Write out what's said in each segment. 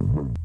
Bye.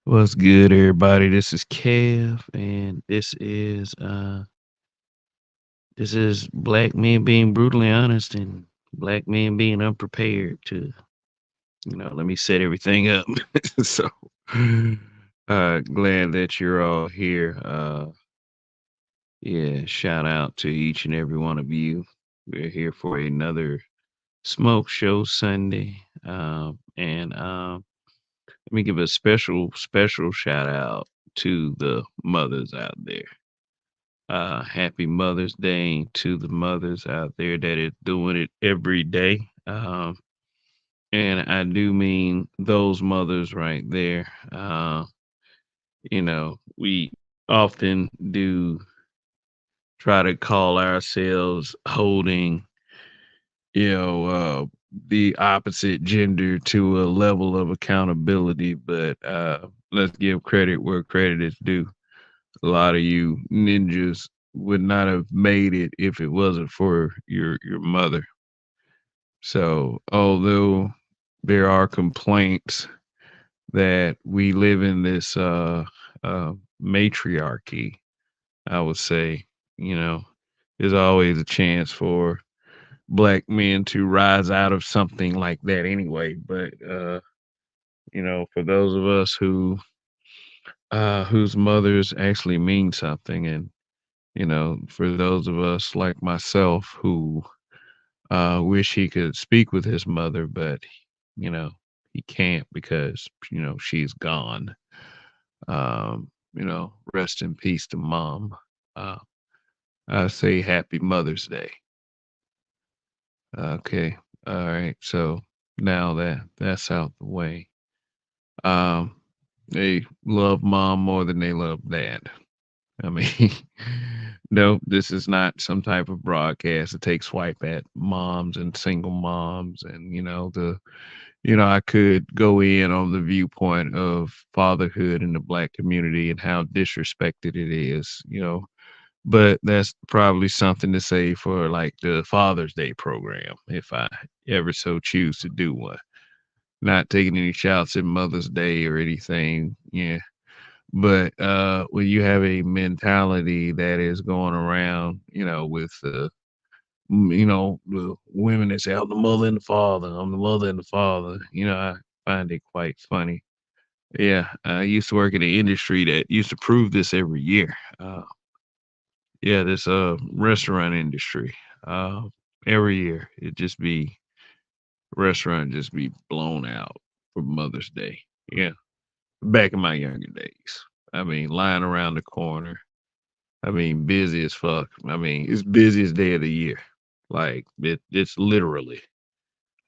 What's good, everybody? This is Kev, and this is black men being brutally honest and black men being unprepared to, let me set everything up. so, glad that you're all here. Yeah, shout out to each and every one of you. We're here for another smoke show Sunday, and let me give a special shout out to the mothers out there. Happy Mother's Day to the mothers out there that is doing it every day. And I do mean those mothers right there. We often do try to call ourselves holding, you know, uh, the opposite gender to a level of accountability, but let's give credit where credit is due. A lot of you ninjas would not have made it if it wasn't for your mother. So, although there are complaints that we live in this matriarchy, I would say, you know, there's always a chance for black men to rise out of something like that anyway. But for those of us whose mothers actually mean something, and for those of us like myself who wish he could speak with his mother, but you know he can't because she's gone. Rest in peace to mom. Uh, I say happy Mother's Day. Okay, all right. So now that that's out the way, um, they love mom more than they love dad. I mean, no, this is not some type of broadcast to take swipe at moms and single moms, and I could go in on the viewpoint of fatherhood in the black community and how disrespected it is, but that's probably something to say for like the Father's Day program if I ever so choose to do one. Not taking any shots at Mother's Day or anything. Yeah, but when you have a mentality that is going around, with the women that say, "I'm the mother and the father, I'm the mother and the father," I find it quite funny. Yeah, I used to work in an industry that used to prove this every year. Yeah, this restaurant industry. Uh, every year it just be restaurant just be blown out for Mother's Day. Yeah, back in my younger days. I mean, lying around the corner. I mean, busy as fuck. I mean, it's busiest day of the year. Like it's literally.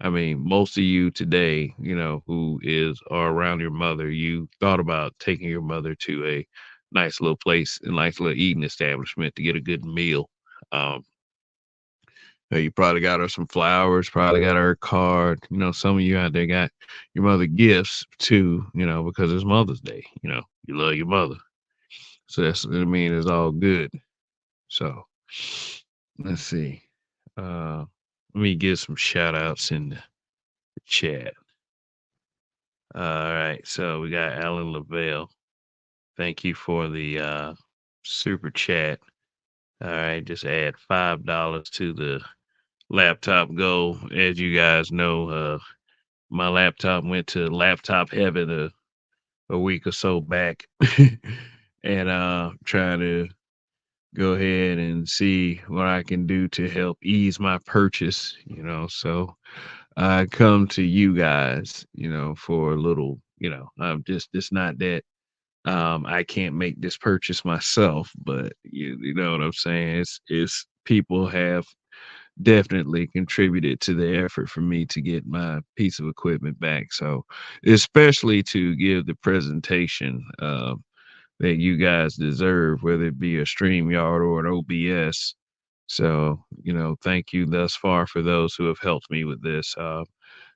I mean, most of you today, who is are around your mother, you thought about taking your mother to a nice little place, a nice little eating establishment to get a good meal. Um, you probably got her some flowers, probably got her a card. Some of you out there got your mother gifts too, because it's Mother's Day. You love your mother. So that's, I mean, it's all good. So let's see. Let me get some shout outs in the chat. All right. So we got Alan Lavelle. Thank you for the super chat. All right. Just add $5 to the laptop goal. As you guys know, my laptop went to laptop heaven a week or so back. And trying to go ahead and see what I can do to help ease my purchase, so I come to you guys, for a little, I'm just it's not that I can't make this purchase myself, but you know what I'm saying? It's people have definitely contributed to the effort for me to get my piece of equipment back. So, especially to give the presentation that you guys deserve, whether it be a StreamYard or an OBS. So, thank you thus far for those who have helped me with this.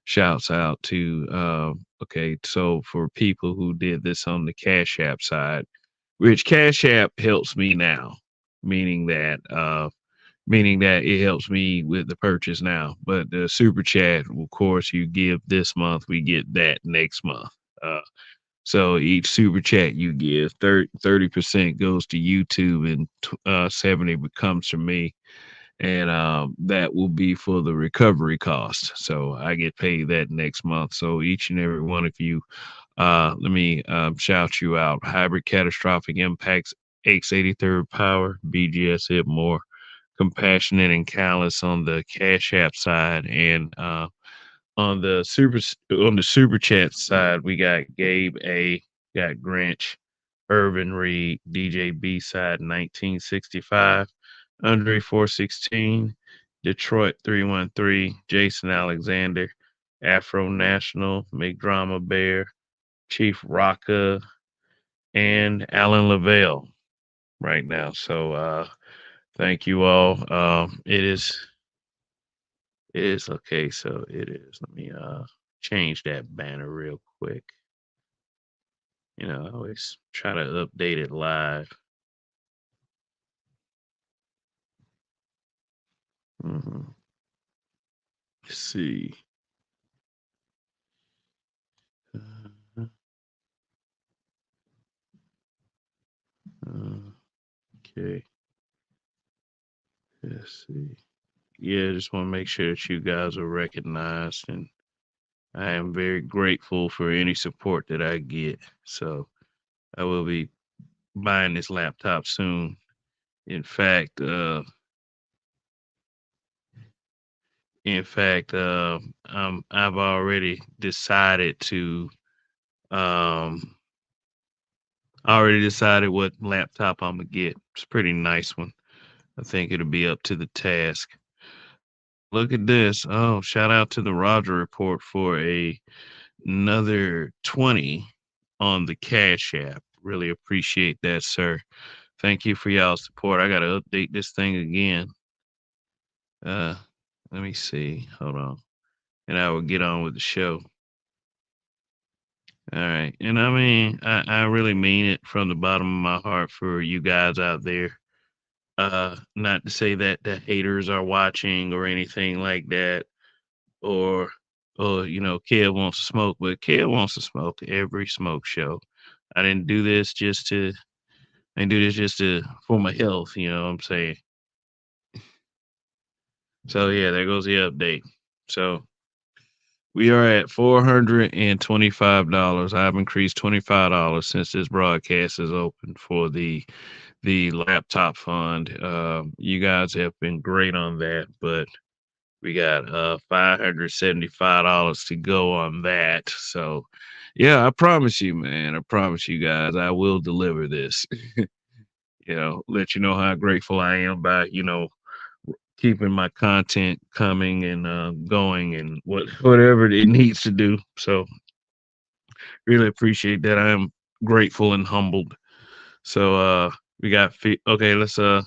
Shouts out to, okay, so for people who did this on the Cash App side, which Cash App helps me now, meaning that, it helps me with the purchase now. But the super chat, of course, you give this month, we get that next month. Uh, So each super chat you give, 30% goes to YouTube and 70 comes from me. And that will be for the recovery cost. So I get paid that next month. So each and every one of you, let me shout you out. Hybrid Catastrophic Impacts, X83rd Power, BGS Hit More, Compassionate and Callous on the Cash App side, and on the super chat side, we got Gabe A, got Grinch, Irvin Reed, DJ B side 1965, Andre 416, Detroit 313, Jason Alexander, Afro National, McDrama Bear, Chief Rocka, and Alan Lavelle right now. So thank you all. It is okay, so it is. Let me change that banner real quick. I always try to update it live. hmm Let's see. Uh, okay. Let's see. Yeah, just want to make sure that you guys are recognized, and I am very grateful for any support that I get. So I will be buying this laptop soon. In fact, uh, I've already decided to um I already decided what laptop I'm gonna get. It's a pretty nice one. I think it'll be up to the task. Look at this. Oh, shout out to the Roger report for another 20 on the Cash App. Really appreciate that, sir. Thank you for y'all's support. I gotta update this thing again. Uh Let me see. Hold on. And I will get on with the show. All right. And I mean, I really mean it from the bottom of my heart for you guys out there. Not to say that the haters are watching or anything like that, or Kev wants to smoke, but Kev wants to smoke every smoke show. I didn't do this just to I didn't do this just to for my health, you know what I'm saying? So yeah, there goes the update. So we are at $425. I've increased $25 since this broadcast is open for the laptop fund. You guys have been great on that, but we got $575 to go on that. So yeah, I promise you, man. I promise you guys I will deliver this. Let you know how grateful I am by, keeping my content coming and going and whatever it needs to do. So really appreciate that. I am grateful and humbled. So we got okay, let's you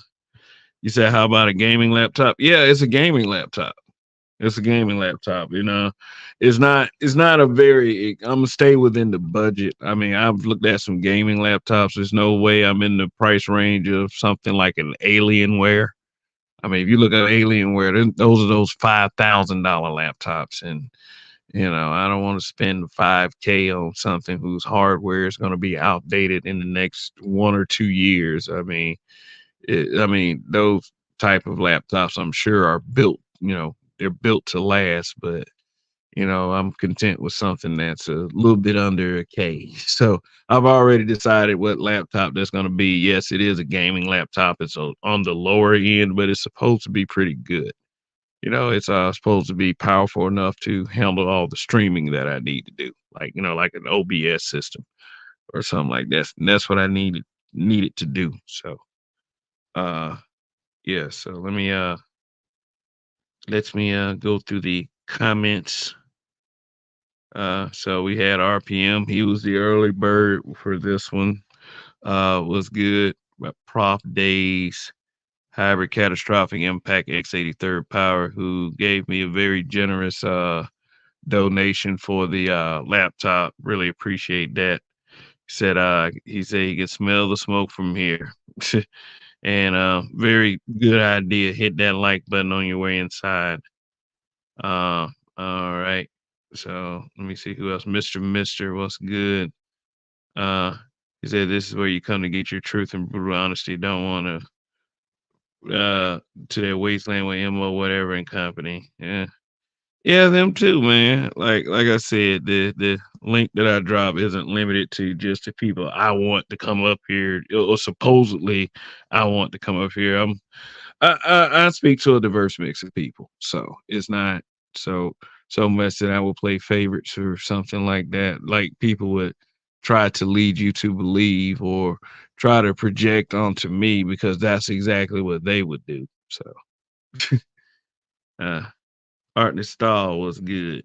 said how about a gaming laptop? Yeah, it's a gaming laptop. It's a gaming laptop, It's not a very I'm gonna stay within the budget. I mean, I've looked at some gaming laptops. There's no way I'm in the price range of something like an Alienware. I mean, if you look at Alienware, those are those $5,000 laptops, and I don't want to spend 5K on something whose hardware is going to be outdated in the next 1 or 2 years. I mean, those type of laptops, I'm sure, are built. They're built to last, but I'm content with something that's a little bit under a K. So I've already decided what laptop that's going to be. Yes, it is a gaming laptop. It's on the lower end, but it's supposed to be pretty good. It's supposed to be powerful enough to handle all the streaming that I need to do, like an OBS system or something like that. And that's what I needed to do. So, uh, yeah. So let me go through the comments. So we had RPM. He was the early bird for this one. Was good. Prof Days, Hybrid Catastrophic Impact X83rd Power, who gave me a very generous donation for the laptop. Really appreciate that. He said he could smell the smoke from here. And very good idea. Hit that like button on your way inside. All right. So let me see who else. Mr. Mister, what's good? Uh, he said, "This is where you come to get your truth and brutal honesty. Don't want to that wasteland with Mo whatever and company." Yeah, yeah, them too, man. Like I said, the link that I drop isn't limited to just the people I want to come up here, or supposedly I want to come up here. I speak to a diverse mix of people, so it's not so so much that I will play favorites or something like that. Like people would try to lead you to believe or try to project onto me because that's exactly what they would do. So, uh, Art and Stall was good.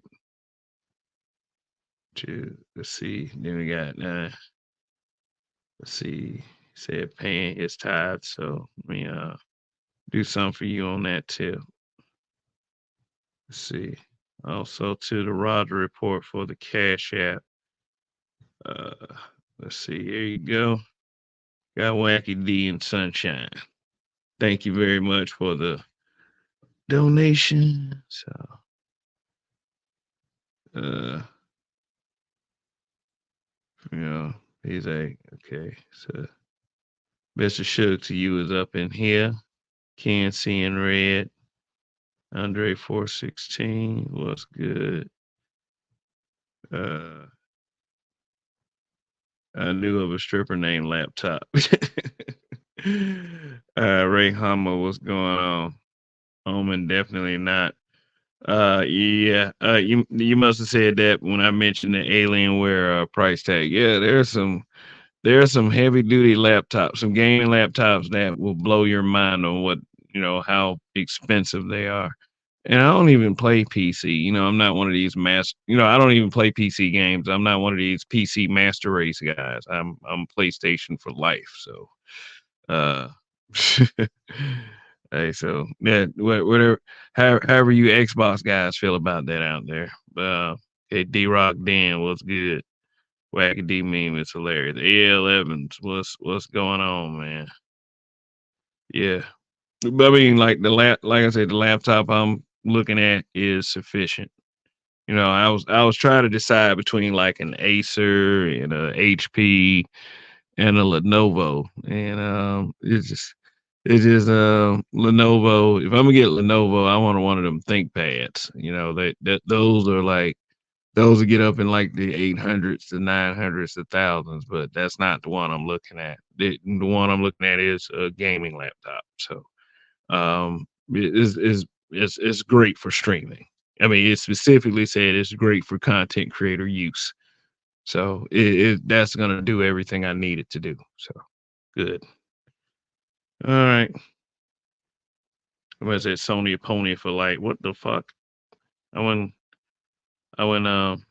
Let's see. Then we got let's see. Said paying his tithes. So let me do something for you on that too. Let's see. Also to the Roger report for the Cash App. Uh, let's see. Here you go. Got Wacky D and Sunshine. Thank you very much for the donation. So, uh, you know, he's a okay. So, best of shook to you is up in here. Can't see in red. Andre 416. What's good? Uh, I knew of a stripper named Laptop. Ray Hummer, what's going on? Omen, definitely not. Yeah. You must have said that when I mentioned the Alienware price tag. Yeah, there's some heavy duty laptops, some gaming laptops that will blow your mind on how expensive they are. And I don't even play PC. I'm not one of these I don't even play PC games. I'm not one of these PC master race guys. I'm PlayStation for life. So, uh hey, so yeah, whatever, however you Xbox guys feel about that out there. Okay, D Rock Dan, what's good? Wacky D meme is hilarious. AL Evans, what's going on, man? Yeah, but I mean, like I said, the laptop I'm looking at is sufficient. I was trying to decide between like an Acer and a HP and a Lenovo, and it's just Lenovo. If I'm gonna get Lenovo, I want one of them ThinkPads. Those will get up in like the 800s, the 900s, the thousands, but that's not the one I'm looking at. The one I'm looking at is a gaming laptop. So it's great for streaming. I mean, it specifically said it's great for content creator use. So that's gonna do everything I need it to do. So good. All right. I'm gonna say Sony Pony for like what the fuck? I went I went I'm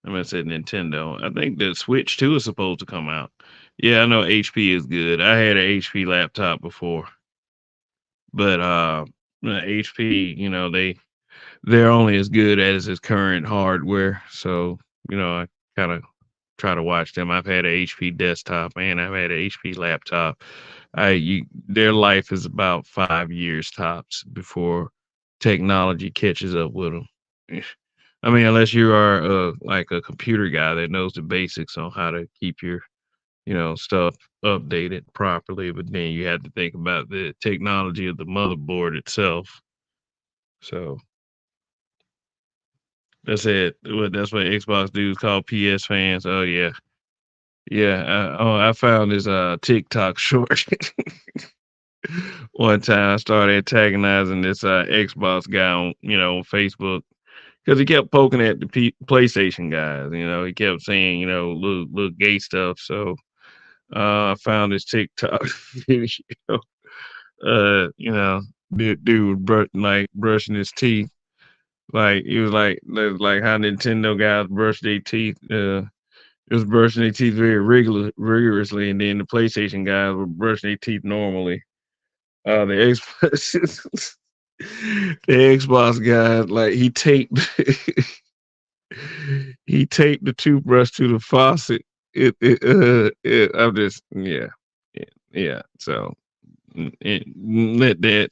gonna say Nintendo. I think the Switch 2 is supposed to come out. Yeah, I know HP is good. I had an HP laptop before, but HP, they're only as good as its current hardware. So, I kind of try to watch them. I've had an HP desktop and I've had an HP laptop. Their life is about 5 years tops before technology catches up with them. I mean, unless you are like a computer guy that knows the basics on how to keep your stuff updated properly, but then you have to think about the technology of the motherboard itself. So that's it. That's what Xbox dudes call PS fans. Oh yeah, yeah. I found this TikTok short. One time I started antagonizing this Xbox guy on Facebook because he kept poking at the PlayStation guys. He kept saying little gay stuff. So I found this TikTok video. Uh, you know, dude like brushing his teeth. Like he was like how Nintendo guys brush their teeth. It was brushing their teeth very rigorously, and then the PlayStation guys were brushing their teeth normally. The Xbox, the Xbox guy, like he taped, he taped the toothbrush to the faucet. I'm just, yeah, yeah. So let that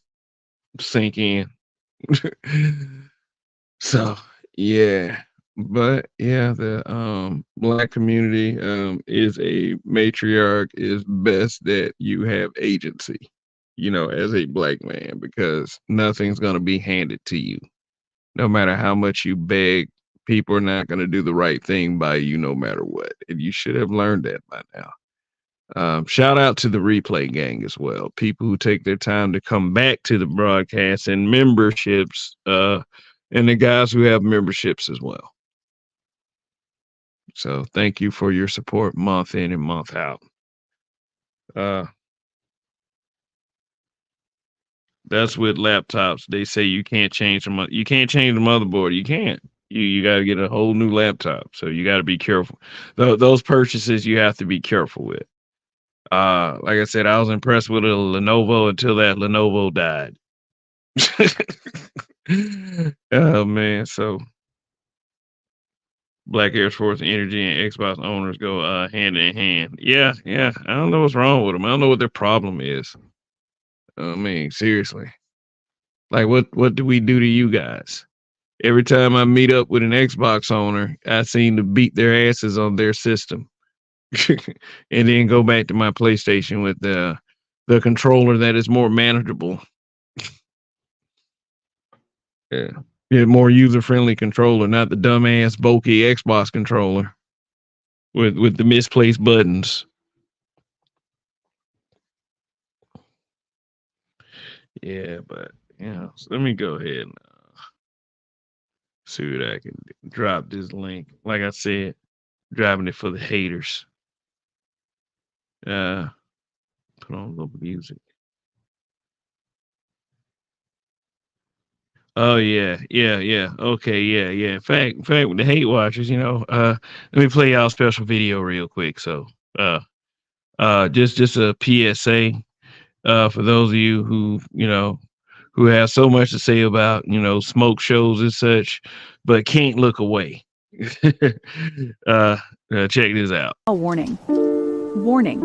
sink in. So yeah. But yeah, the black community is a matriarch is best that you have agency, as a black man, because nothing's gonna be handed to you. No matter how much you beg, people are not gonna do the right thing by you no matter what. And you should have learned that by now. Shout out to the replay gang as well. People who take their time to come back to the broadcast and memberships, and the guys who have memberships as well. So thank you for your support month in and month out. Uh, that's with laptops. They say you can't change you can't change the motherboard. You can't. You got to get a whole new laptop. So you got to be careful. Those purchases you have to be careful with. Like I said, I was impressed with a Lenovo until that Lenovo died. Oh man, so Black Air Force Energy and Xbox owners go hand in hand. Yeah, yeah. I don't know what's wrong with them. I don't know what their problem is. I mean, seriously. Like what do we do to you guys? Every time I meet up with an Xbox owner, I seem to beat their asses on their system. And then go back to my PlayStation with the controller that is more manageable. Yeah. Yeah, more user friendly controller, not the dumbass bulky Xbox controller with the misplaced buttons. Yeah, but so let me go ahead and see what I can do. Drop this link. Like I said, dropping it for the haters. Uh, put on a little music. Oh yeah, yeah, yeah. Okay, yeah, yeah. In fact, with the hate watchers, let me play y'all a special video real quick. So, uh, just a PSA, for those of you who have so much to say about smoke shows and such, but can't look away. uh, check this out. A warning. Warning.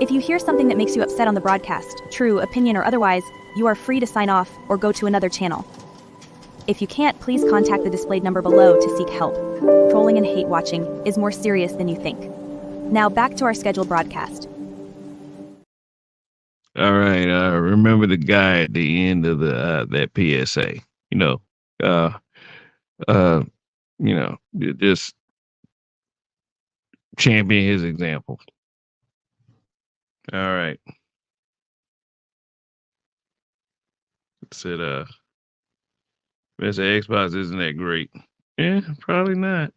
If you hear something that makes you upset on the broadcast, true, opinion, or otherwise, you are free to sign off or go to another channel. If you can't, please contact the displayed number below to seek help. Trolling and hate watching is more serious than you think. Now back to our scheduled broadcast. All right. Remember the guy at the end of the that PSA. You know, uh, uh, just champion his example. All right. Said, Mr. Xbox isn't that great. Yeah, probably not.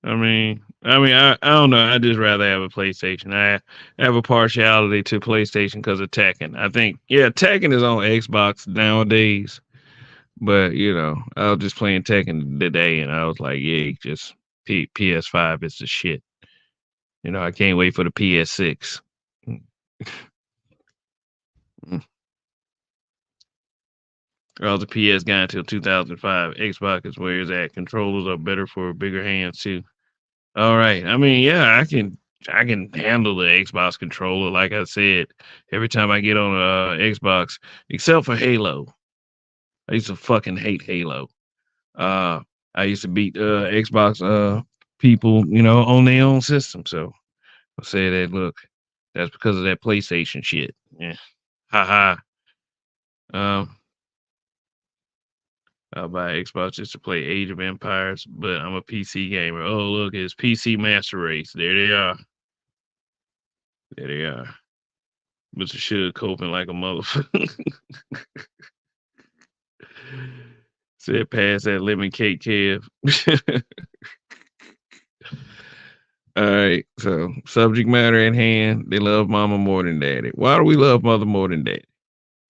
I don't know. I just rather have a PlayStation. I have a partiality to PlayStation because of Tekken. I think, yeah, Tekken is on Xbox nowadays, but I was just playing Tekken today, and I was like, yeah, just PS5 is the shit. I can't wait for the PS6. I was a PS guy until 2005. Xbox is where it's at. Controllers are better for bigger hands too. All right. I mean, yeah, I can handle the Xbox controller. Like I said, every time I get on a Xbox, except for Halo, I used to fucking hate Halo. Uh, I used to beat Xbox people, on their own system. So I say that look, that's because of that PlayStation shit. Yeah, haha. Um, I'll buy Xbox just to play Age of Empires, but I'm a PC gamer. Oh, look, it's PC Master Race. There they are. There they are. Mr. Suge coping like a motherfucker. Said pass that lemon cake, Kev. All right. So subject matter at hand. They love mama more than daddy. Why do we love mother more than daddy?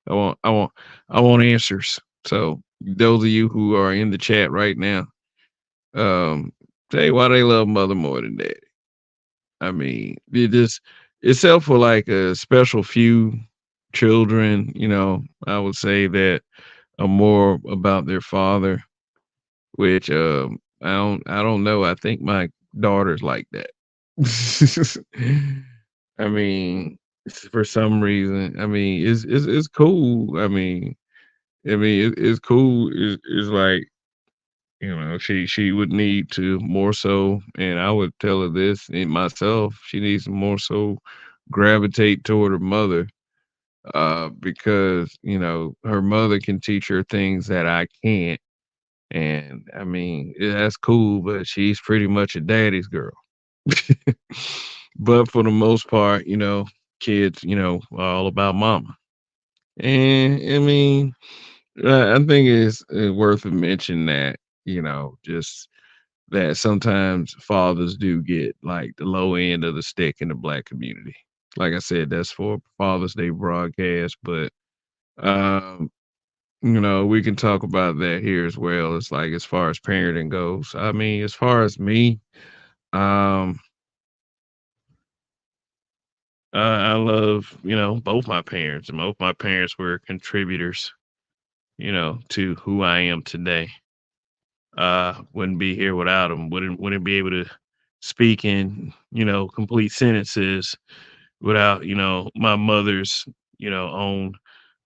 I want answers. So those of you who are in the chat right now, say why they love mother more than daddy. I mean, except for like a special few children, I would say that are more about their father, which I don't know. I think my daughter's like that. I mean, for some reason, I mean, it's cool. I mean, it's cool. It's like She would need to more so, and I would tell her this in myself. She needs to more so gravitate toward her mother, because her mother can teach her things that I can't. And I mean, yeah, that's cool, but she's pretty much a daddy's girl. But for the most part, kids, are all about mama. And I mean, I think it's worth a mention that, just that sometimes fathers do get like the low end of the stick in the black community. Like I said, that's for Father's Day broadcast, but um, we can talk about that here as well. It's like as far as parenting goes. I mean, as far as me, um, I love, both my parents, and both my parents were contributors, to who I am today. Wouldn't be here without them. Wouldn't be able to speak in, complete sentences without, my mother's, own,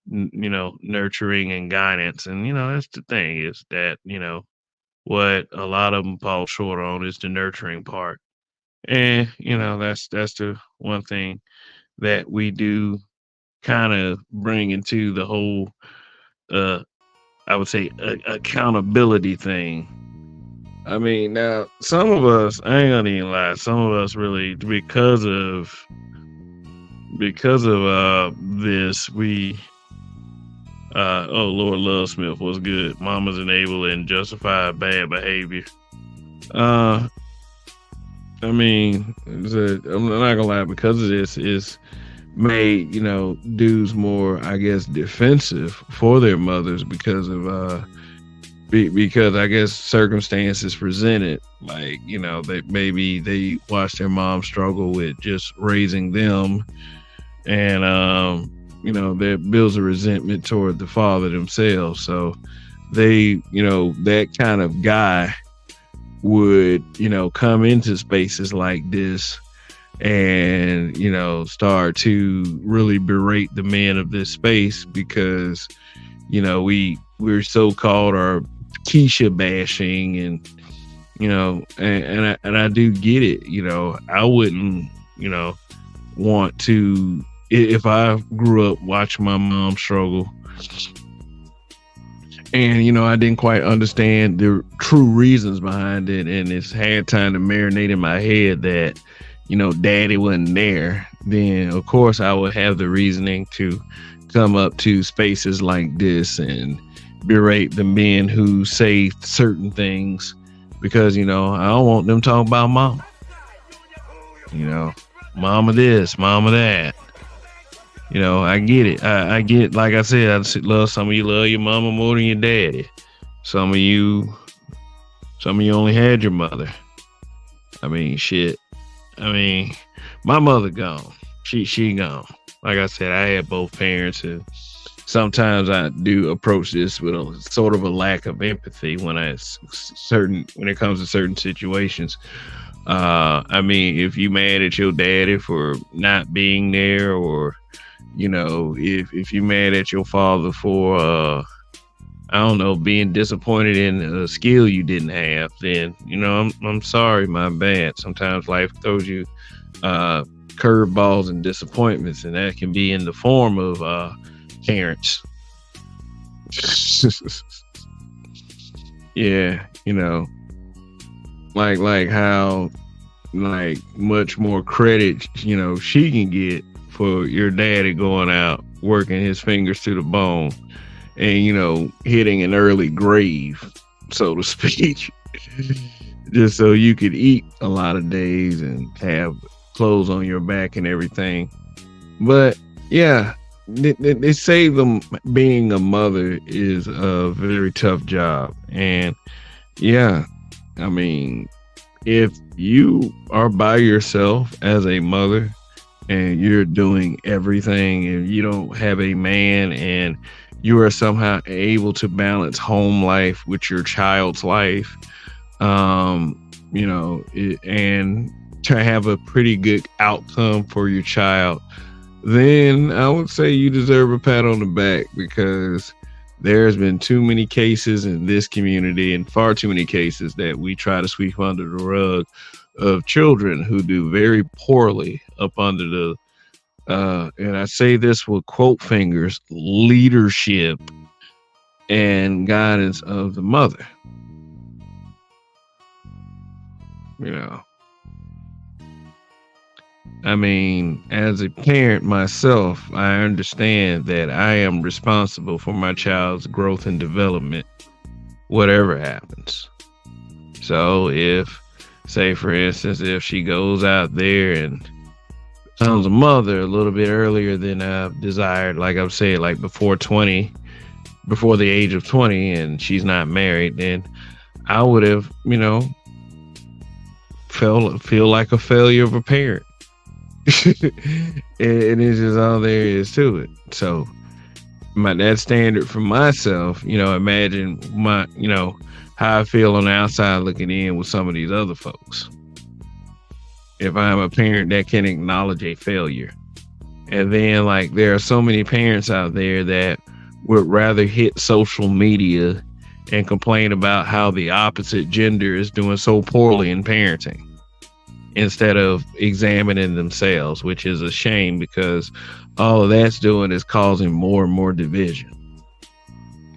nurturing and guidance. And, that's the thing is that, what a lot of them fall short on is the nurturing part. And, that's the one thing that we do kind of bring into the whole, uh, I would say, accountability thing. I mean, now some of us, I ain't gonna even lie, some of us really because of this, we oh Lord Love Smith was good. Mamas enable and justify bad behavior. Uh I mean, I'm not gonna lie, because of this is made, dudes more, I guess, defensive for their mothers because of because I guess circumstances presented, like, that maybe they watched their mom struggle with just raising them, and that builds a resentment toward the father themselves. So they, that kind of guy would, come into spaces like this and, start to really berate the men of this space because, we're so called our Keisha bashing, and and I do get it. I wouldn't, want to, if I grew up watching my mom struggle and I didn't quite understand the true reasons behind it, and it's had time to marinate in my head that daddy wasn't there, then of course I would have the reasoning to come up to spaces like this and berate the men who say certain things, because I don't want them talking about mama, mama this, mama that. I get it. I get, like I said, love some of you love your mama more than your daddy. Some of you only had your mother. I mean, shit. I mean, my mother gone. She gone. Like I said, I had both parents, and sometimes I do approach this with a sort of a lack of empathy when it comes to certain situations. I mean, if you mad at your daddy for not being there, or if you mad at your father for I don't know, being disappointed in a skill you didn't have, then I'm sorry, my bad. Sometimes life throws you curveballs and disappointments, and that can be in the form of parents. Yeah, like how, like, much more credit she can get for your daddy going out working his fingers to the bone and hitting an early grave, so to speak, just so you could eat a lot of days and have clothes on your back and everything. But yeah, they say them being a mother is a very tough job. And yeah, I mean, if you are by yourself as a mother and you're doing everything, and you don't have a man, and you are somehow able to balance home life with your child's life, and to have a pretty good outcome for your child, then I would say you deserve a pat on the back, because There's been too many cases in this community, and far too many cases that we try to sweep under the rug, of children who do very poorly up under the and I say this with quote fingers, leadership and guidance of the mother. You know, I mean, as a parent myself, I understand that I am responsible for my child's growth and development, whatever happens. So, if, say, for instance, if she goes out there and becomes a mother a little bit earlier than I've desired, like I've said, like before 20, before the age of 20, and she's not married, then I would have, feel like a failure of a parent. And it's just all there is to it. So that standard for myself, imagine how I feel on the outside looking in with some of these other folks. If I'm a parent that can acknowledge a failure. And then there are so many parents out there that would rather hit social media and complain about how the opposite gender is doing so poorly in parenting, instead of examining themselves, which is a shame, because all of that's doing is causing more and more division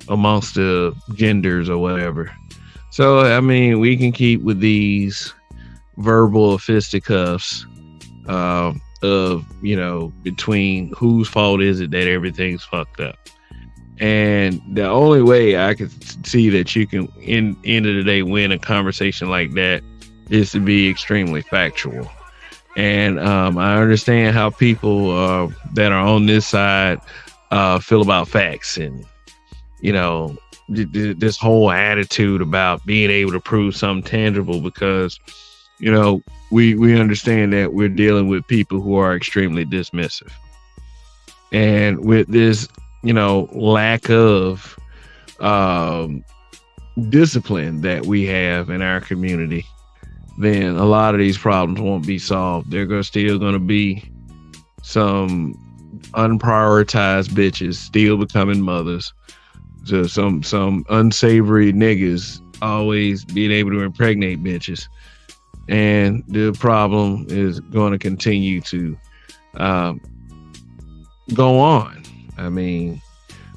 amongst the genders or whatever. So, I mean, we can keep with these verbal fisticuffs between whose fault is it that everything's fucked up. And the only way I could see that you can, end of the day, win a conversation like that is to be extremely factual. And I understand how people that are on this side feel about facts, and this whole attitude about being able to prove something tangible, because we understand that we're dealing with people who are extremely dismissive, and with this lack of discipline that we have in our community, then a lot of these problems won't be solved. They're still going to be some unprioritized bitches still becoming mothers, to some unsavory niggas always being able to impregnate bitches. And the problem is going to continue to go on. I mean,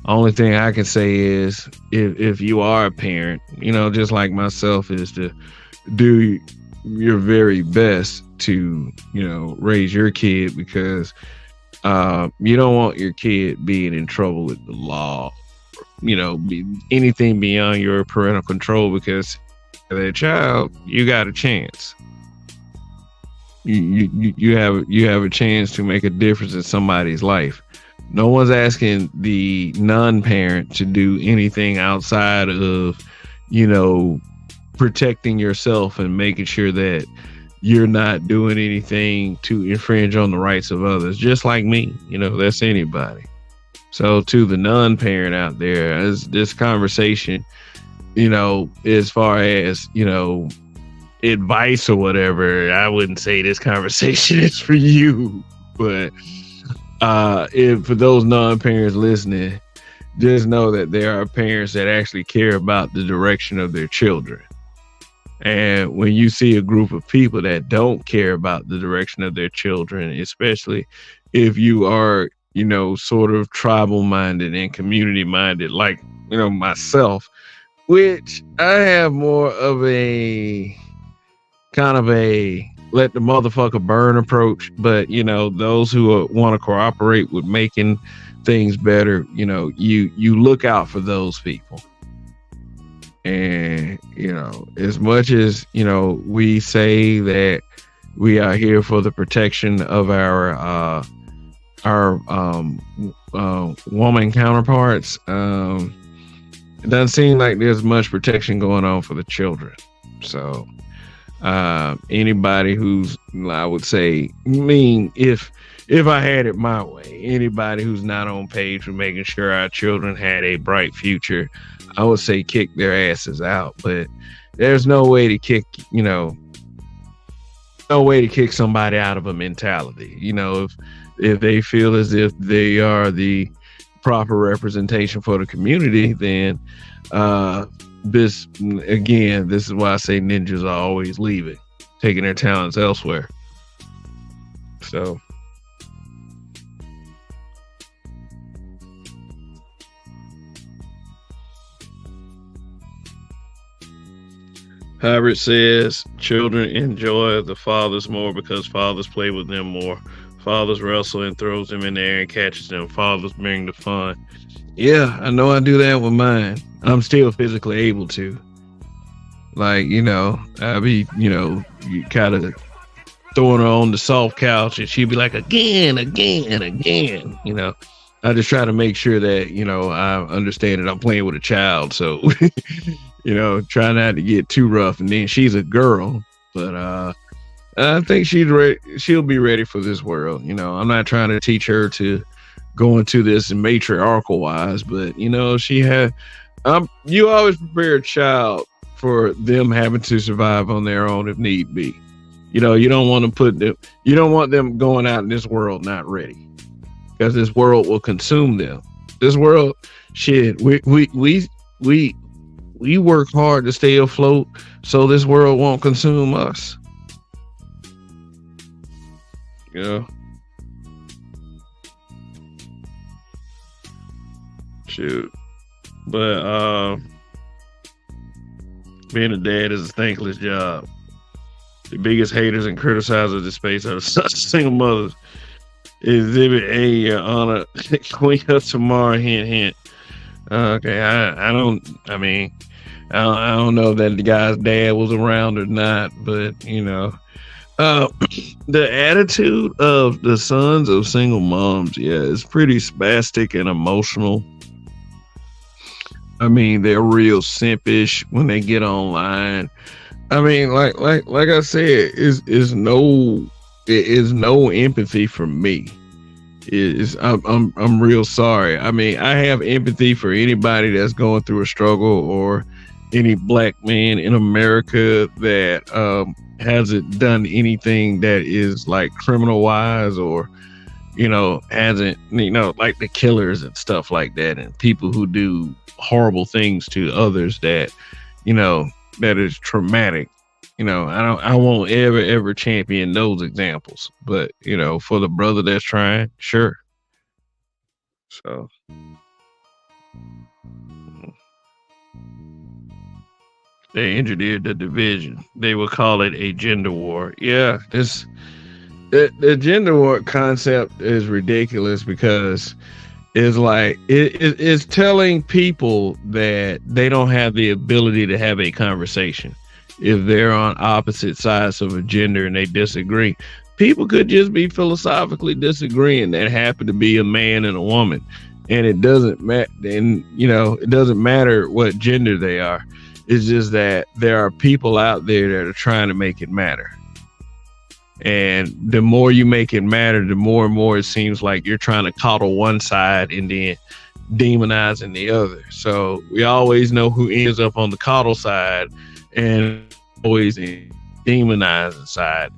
only thing I can say is, if you are a parent, just like myself, is to do your very best to, raise your kid, because you don't want your kid being in trouble with the law, anything beyond your parental control, because that child, you got a chance. You have a chance to make a difference in somebody's life. No one's asking the non-parent to do anything outside of, protecting yourself and making sure that you're not doing anything to infringe on the rights of others, just like me. That's anybody. So to the non-parent out there, as this conversation, as far as, advice or whatever, I wouldn't say this conversation is for you. But if for those non-parents listening, just know that there are parents that actually care about the direction of their children. And when you see a group of people that don't care about the direction of their children, especially if you are, sort of tribal minded and community minded, like, myself, which I have more of a kind of a let the motherfucker burn approach. But, those who want to cooperate with making things better, you look out for those people. And, as much as, we say that we are here for the protection of our woman counterparts, it doesn't seem like there's much protection going on for the children. So anybody who's, I would say, if I had it my way, anybody who's not on page for making sure our children had a bright future, I would say kick their asses out. But there's no way to kick, no way to kick somebody out of a mentality. If they feel as if they are the proper representation for the community, then this again, this is why I say ninjas are always leaving, taking their talents elsewhere. So Hybrid says children enjoy the fathers more because fathers play with them more. Fathers wrestle and throws them in the air and catches them. Fathers bring the fun. Yeah, I know I do that with mine. I'm still physically able to. Like, I be, you kind of throwing her on the soft couch and she'd be like, again, again, again. I just try to make sure that, I understand that I'm playing with a child. So, try not to get too rough. And then she's a girl, but I think she's ready. She'll be ready for this world. I'm not trying to teach her to go into this matriarchal wise, but she had. You always prepare a child for them having to survive on their own if need be. You don't want to put them. You don't want them going out in this world not ready, because this world will consume them. This world, shit. We work hard to stay afloat, so this world won't consume us. Yeah. Shoot. But being a dad is a thankless job. The biggest haters and criticizers of the space are such single mothers. Exhibit A, your honor. Queen of tomorrow, hint, hint. Okay, I don't know that the guy's dad was around or not, but the attitude of the sons of single moms, is pretty spastic and emotional. They're real simpish when they get online. Like I said, is no empathy from me. I'm real sorry. I have empathy for anybody that's going through a struggle, or any black man in America that hasn't done anything that is like criminal wise, or hasn't like the killers and stuff like that, and people who do horrible things to others that that is traumatic. I won't ever champion those examples, but for the brother that's trying, sure. So they engineered the division. They will call it a gender war. Yeah, the gender war concept is ridiculous, because it's like it's telling people that they don't have the ability to have a conversation if they're on opposite sides of a gender and they disagree. People could just be philosophically disagreeing that happen to be a man and a woman, and it doesn't matter. And it doesn't matter what gender they are. It's just that there are people out there that are trying to make it matter. And the more you make it matter, the more and more it seems like you're trying to coddle one side and then demonizing the other. So we always know who ends up on the coddle side and always demonizing side.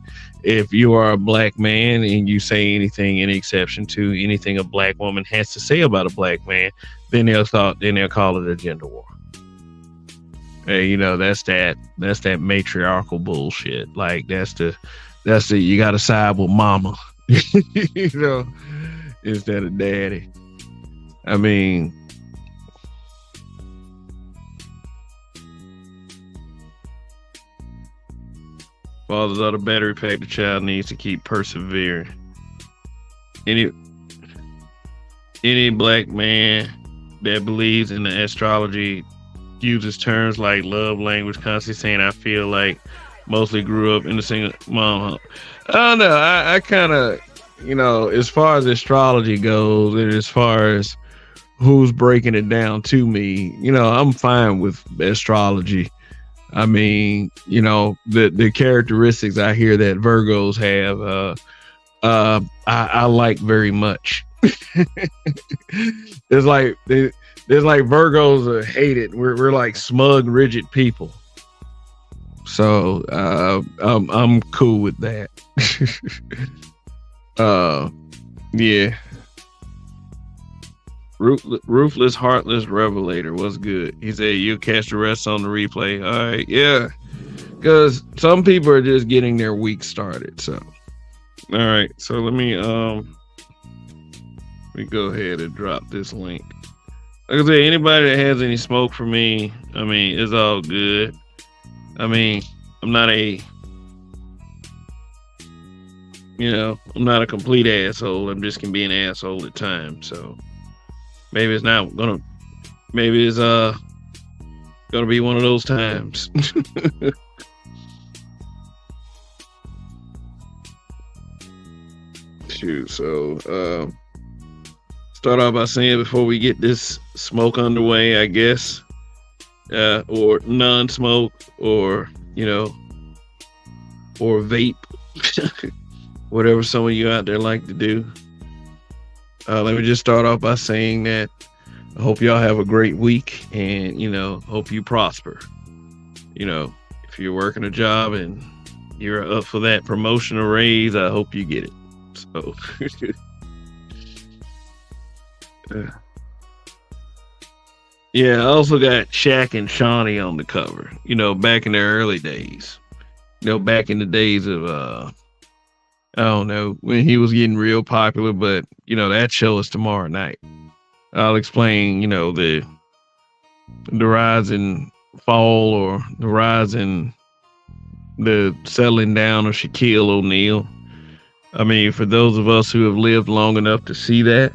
If you are a black man and you say anything in exception to anything a black woman has to say about a black man, then they'll call it a gender war. Hey, that's that matriarchal bullshit. Like that's the you got to side with mama, instead of daddy. Fathers are the battery pack the child needs to keep persevering. Any black man that believes in the astrology uses terms like love language, constantly saying I feel like, mostly grew up in the single mom. I don't know. I kind of, as far as astrology goes, and as far as who's breaking it down to me, I'm fine with astrology. The characteristics I hear that Virgos have, I like very much. There's like Virgos are hated. We're like smug, rigid people. So I'm cool with that. Yeah. Ruthless, heartless revelator. What's good? He said you'll catch the rest on the replay. All right, yeah, because some people are just getting their week started. So, all right, so let me go ahead and drop this link. Like I said, anybody that has any smoke for me, I mean, it's all good. I mean, I'm not a, I'm not a complete asshole. I'm just can be an asshole at times. So maybe it's not gonna, maybe it's gonna be one of those times. Shoot. So start off by saying before we get this smoke underway, I guess, or non-smoke, or or vape, whatever some of you out there like to do. Let me just start off by saying that I hope y'all have a great week, and hope you prosper. If you're working a job and you're up for that promotion or raise, I hope you get it. So. Yeah, I also got Shaq and Shawnee on the cover. Back in their early days. Back in the days of I don't know when he was getting real popular, but that show is tomorrow night. I'll explain, the rise and fall, or the rise and the settling down of Shaquille O'Neal. I mean, for those of us who have lived long enough to see that.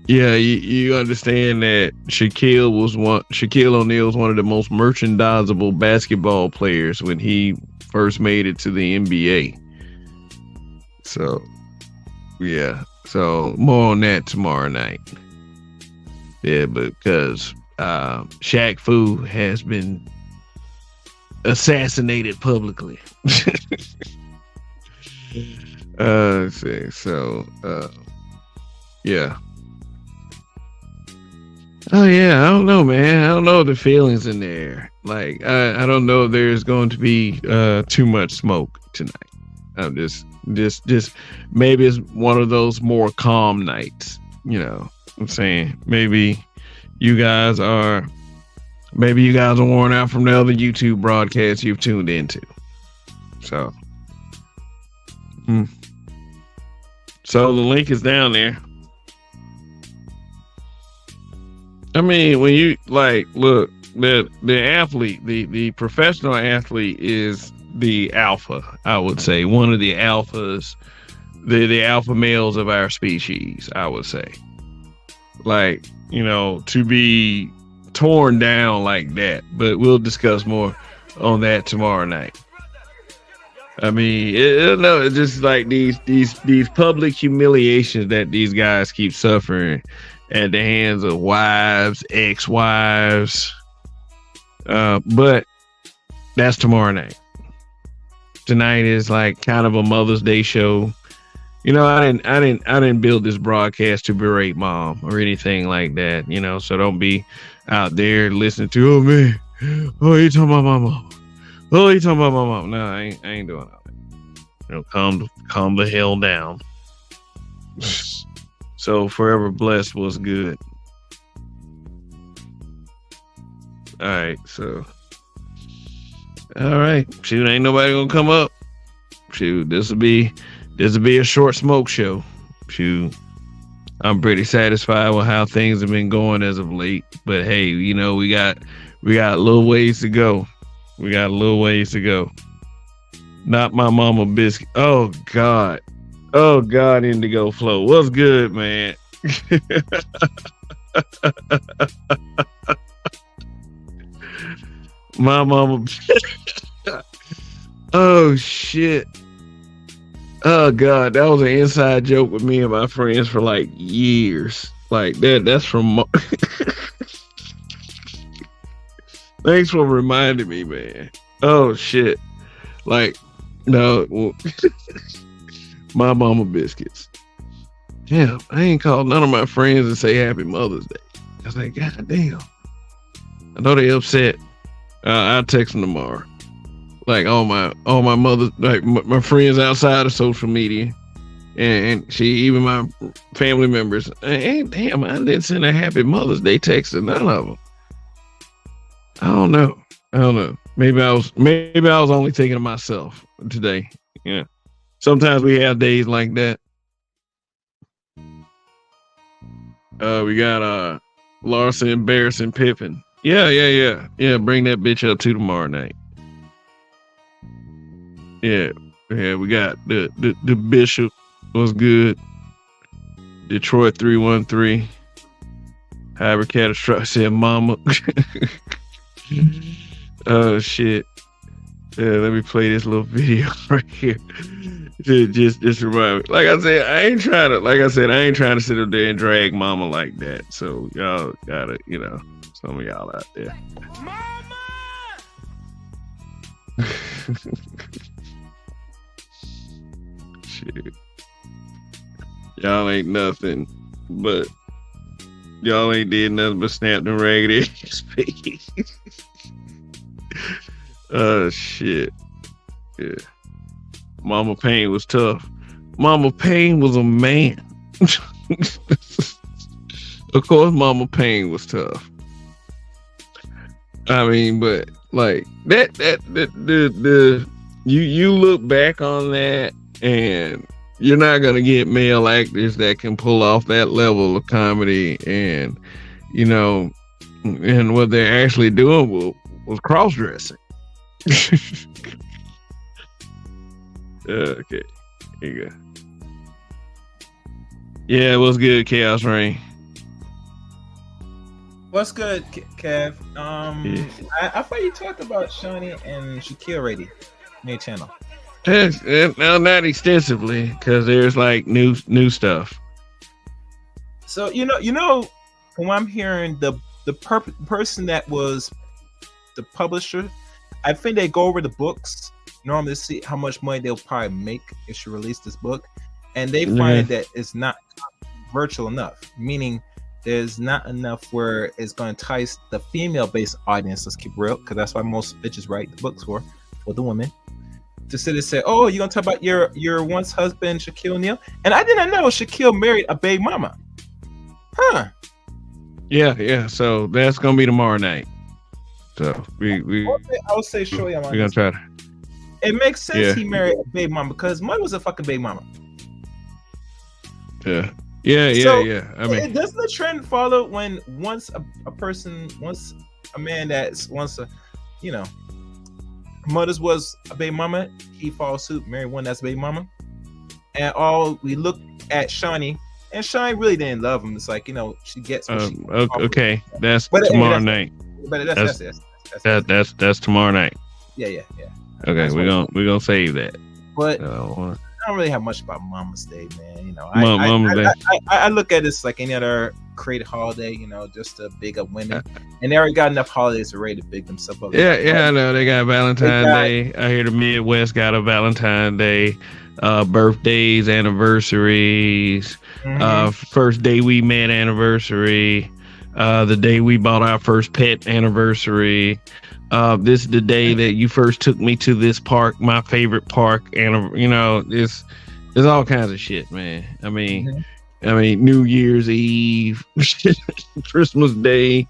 Yeah, you understand that Shaquille O'Neal was one of the most merchandisable basketball players when he first made it to the NBA. So, yeah. So more on that tomorrow night. Yeah, because Shaq Fu has been assassinated publicly. Let's see. So, yeah. Oh yeah, I don't know, man. I don't know the feelings in there. Like, I don't know if there's going to be too much smoke tonight. I'm just maybe it's one of those more calm nights. I'm saying maybe you guys are worn out from the other YouTube broadcasts you've tuned into. So, so the link is down there. I mean, when you look, the athlete, the professional athlete is the alpha, I would say. One of the alphas, the alpha males of our species, I would say. To be torn down like that, but we'll discuss more on that tomorrow night. I mean, it's just like these public humiliations that these guys keep suffering at the hands of wives, ex-wives. But that's tomorrow night. Tonight is like kind of a Mother's Day show. I didn't build this broadcast to berate mom or anything like that. So don't be out there listening to, oh man, oh you talking about my mom, oh you talking about my mom. No, I ain't doing all that. Calm the hell down. So forever blessed was good. All right, so all right, shoot, ain't nobody gonna come up. Shoot, this will be a short smoke show. Shoot, I'm pretty satisfied with how things have been going as of late. But hey, we got a little ways to go. Not my mama biscuit. Oh God, Indigo Flow. What's good, man? My mama. Oh shit. Oh God, that was an inside joke with me and my friends for like years. Like that's from. Thanks for reminding me, man. Oh shit. Like, no. Well, my mama biscuits. Damn, I ain't called none of my friends and say Happy Mother's Day. I was like, God damn. I know they upset. I'll text them tomorrow. Like all my mothers, like my friends outside of social media. And she, even my family members, hey, damn, I didn't send a happy Mother's Day text to none of them. I don't know. I don't know. Maybe I was only thinking of myself today. Yeah. Sometimes we have days like that. We got Larson, Barrison, Pippin. Yeah. Bring that bitch up to tomorrow night. Yeah. We got the Bishop was good. Detroit 313. Hybrid Catastrophic said Momma. Oh shit. Yeah, let me play this little video right here. Just remind me. Like I said, I ain't trying to sit up there and drag Mama like that. So y'all gotta, some of y'all out there. Mama! Shit. Y'all ain't nothing but y'all ain't did nothing but snap them raggedy face. Oh shit. Yeah. Mama Payne was tough. Mama Payne was a man. Of course Mama Payne was tough. I mean, but like you look back on that and you're not gonna get male actors that can pull off that level of comedy, and and what they're actually doing was cross-dressing. Okay, here you go. Yeah, it was good, Chaos Rain. What's good, Kev? Yeah. I thought you talked about Shawnee and Shaquille already on your channel. Well, not extensively, because there's like new stuff. So you know, when I'm hearing the person that was the publisher, I think they go over the books normally to see how much money they'll probably make if she release this book, and they find that it's not virtual enough, meaning there's not enough where it's going to entice the female-based audience. Let's keep real, because that's why most bitches write the books for the women. To sit and say, "Oh, you're gonna talk about your once husband Shaquille O'Neal," and I didn't know Shaquille married a baby mama. Huh? Yeah. So that's gonna be tomorrow night. So I'll say shortly. We're gonna try to. It makes sense he married a baby mama because mine was a fucking baby mama. Yeah. I mean, doesn't the trend follow when once a man that's once mother's was a baby mama, he follows suit, marry one that's a baby mama, and all we look at Shawnee, and Shawnee really didn't love him. It's like she gets. Okay, that's tomorrow night. But that's tomorrow night. Yeah. Okay, we're gonna save that. But I don't really have much about Mama's Day, man. Mama's Day. I look at this like any other created holiday, just to big up women, and they already got enough holidays already to big themselves up. Yeah, I know they got Valentine's Day. I hear the Midwest got a Valentine's Day, birthdays, anniversaries, first day we met anniversary, the day we bought our first pet anniversary. This is the day that you first took me to this park, my favorite park, and there's all kinds of shit, man. I mean, New Year's Eve, Christmas Day.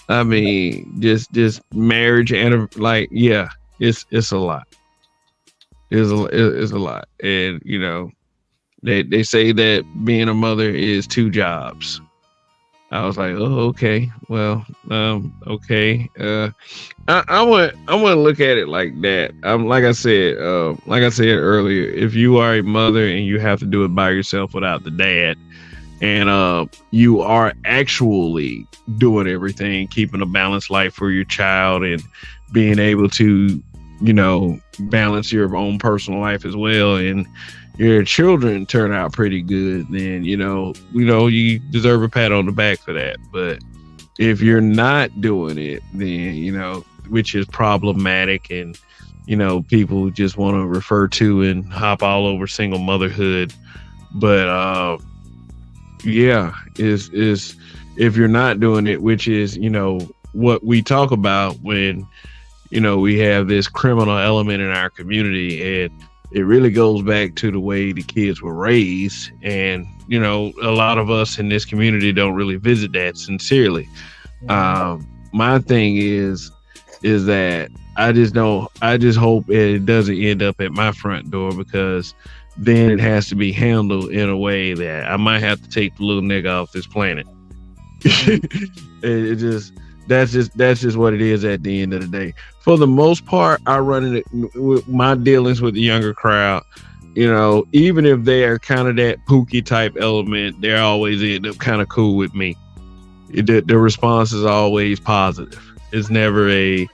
I mean, just marriage and it's a lot. It's a lot, and they say that being a mother is 2 jobs. I was like, oh, okay. Well, okay. I want to look at it like that. Like I said earlier, if you are a mother and you have to do it by yourself without the dad, and you are actually doing everything, keeping a balanced life for your child, and being able to, balance your own personal life as well, and your children turn out pretty good, then you deserve a pat on the back for that. But if you're not doing it, then which is problematic, and people just want to refer to and hop all over single motherhood. But is if you're not doing it, which is what we talk about when we have this criminal element in our community, and it really goes back to the way the kids were raised. And, a lot of us in this community don't really visit that sincerely. My thing is that I just hope it doesn't end up at my front door, because then it has to be handled in a way that I might have to take the little nigga off this planet. it just that's just what it is at the end of the day. For the most part, I run it with my dealings with the younger crowd. Even if they are kind of that pookie type element, they always end up kind of cool with me. The response is always positive. It's never I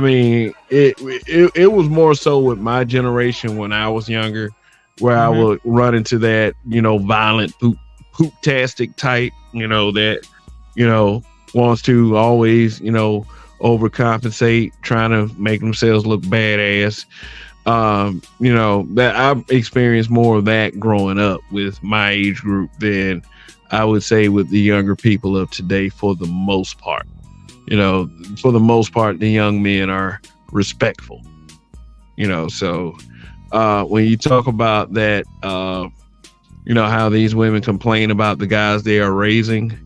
mean, it was more so with my generation when I was younger, where I would run into that, violent poop-tastic type, that, wants to always, overcompensate, trying to make themselves look badass. That I've experienced more of that growing up with my age group than I would say with the younger people of today. For the most part, the young men are respectful, so when you talk about that, how these women complain about the guys they are raising.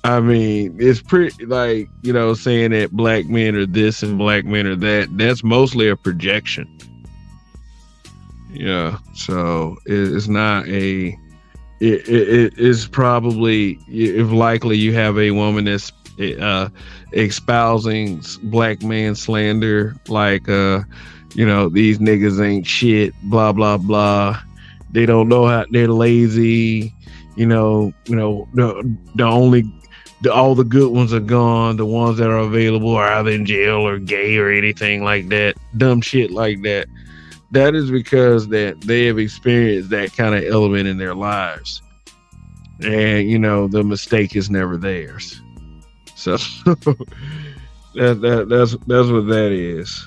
I mean, it's pretty like, saying that black men are this and black men are that. That's mostly a projection. So it's not it is probably, if likely, you have a woman that's espousing black man slander, like these niggas ain't shit, blah blah blah. They don't know how, they're lazy. All the good ones are gone. The ones that are available are either in jail or gay or anything like that. Dumb shit like that. That is because that they have experienced that kind of element in their lives, and the mistake is never theirs. So that's what that is.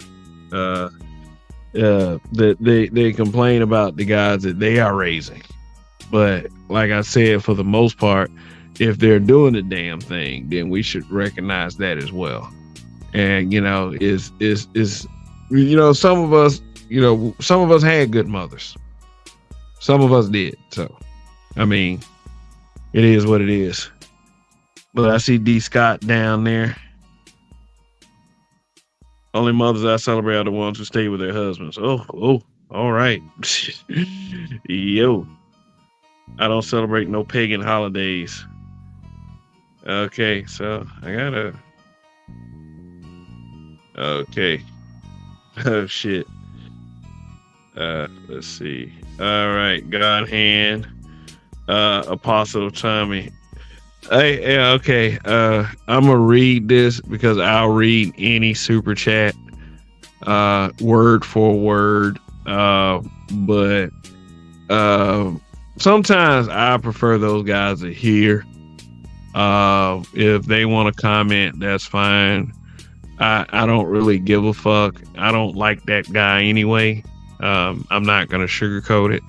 That they complain about the guys that they are raising, but like I said, for the most part, if they're doing the damn thing, then we should recognize that as well. And some of us, some of us had good mothers. Some of us did. So, I mean, it is what it is. But I see D. Scott down there. Only mothers I celebrate are the ones who stay with their husbands. Oh, all right. Yo. I don't celebrate no pagan holidays. Okay, so I gotta. Okay. Oh, shit. Let's see. All right, God hand. Apostle Tommy. Hey, okay. I'm gonna read this because I'll read any super chat, word for word. But sometimes I prefer those guys to hear. If they want to comment, that's fine. I don't really give a fuck. I don't like that guy anyway. I'm not gonna sugarcoat it.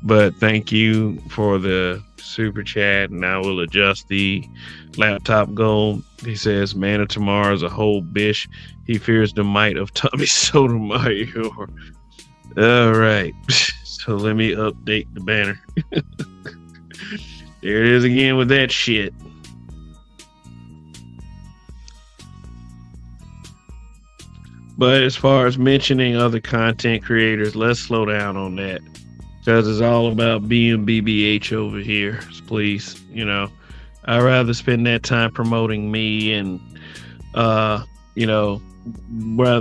But thank you for the super chat, and I will adjust the laptop goal. He says, "Man of tomorrow is a whole bitch. He fears the might of Tommy Sotomayor." All right, so let me update the banner. There it is again with that shit. But as far as mentioning other content creators, let's slow down on that. Because it's all about being BBH over here, please. I'd rather spend that time promoting me and, rather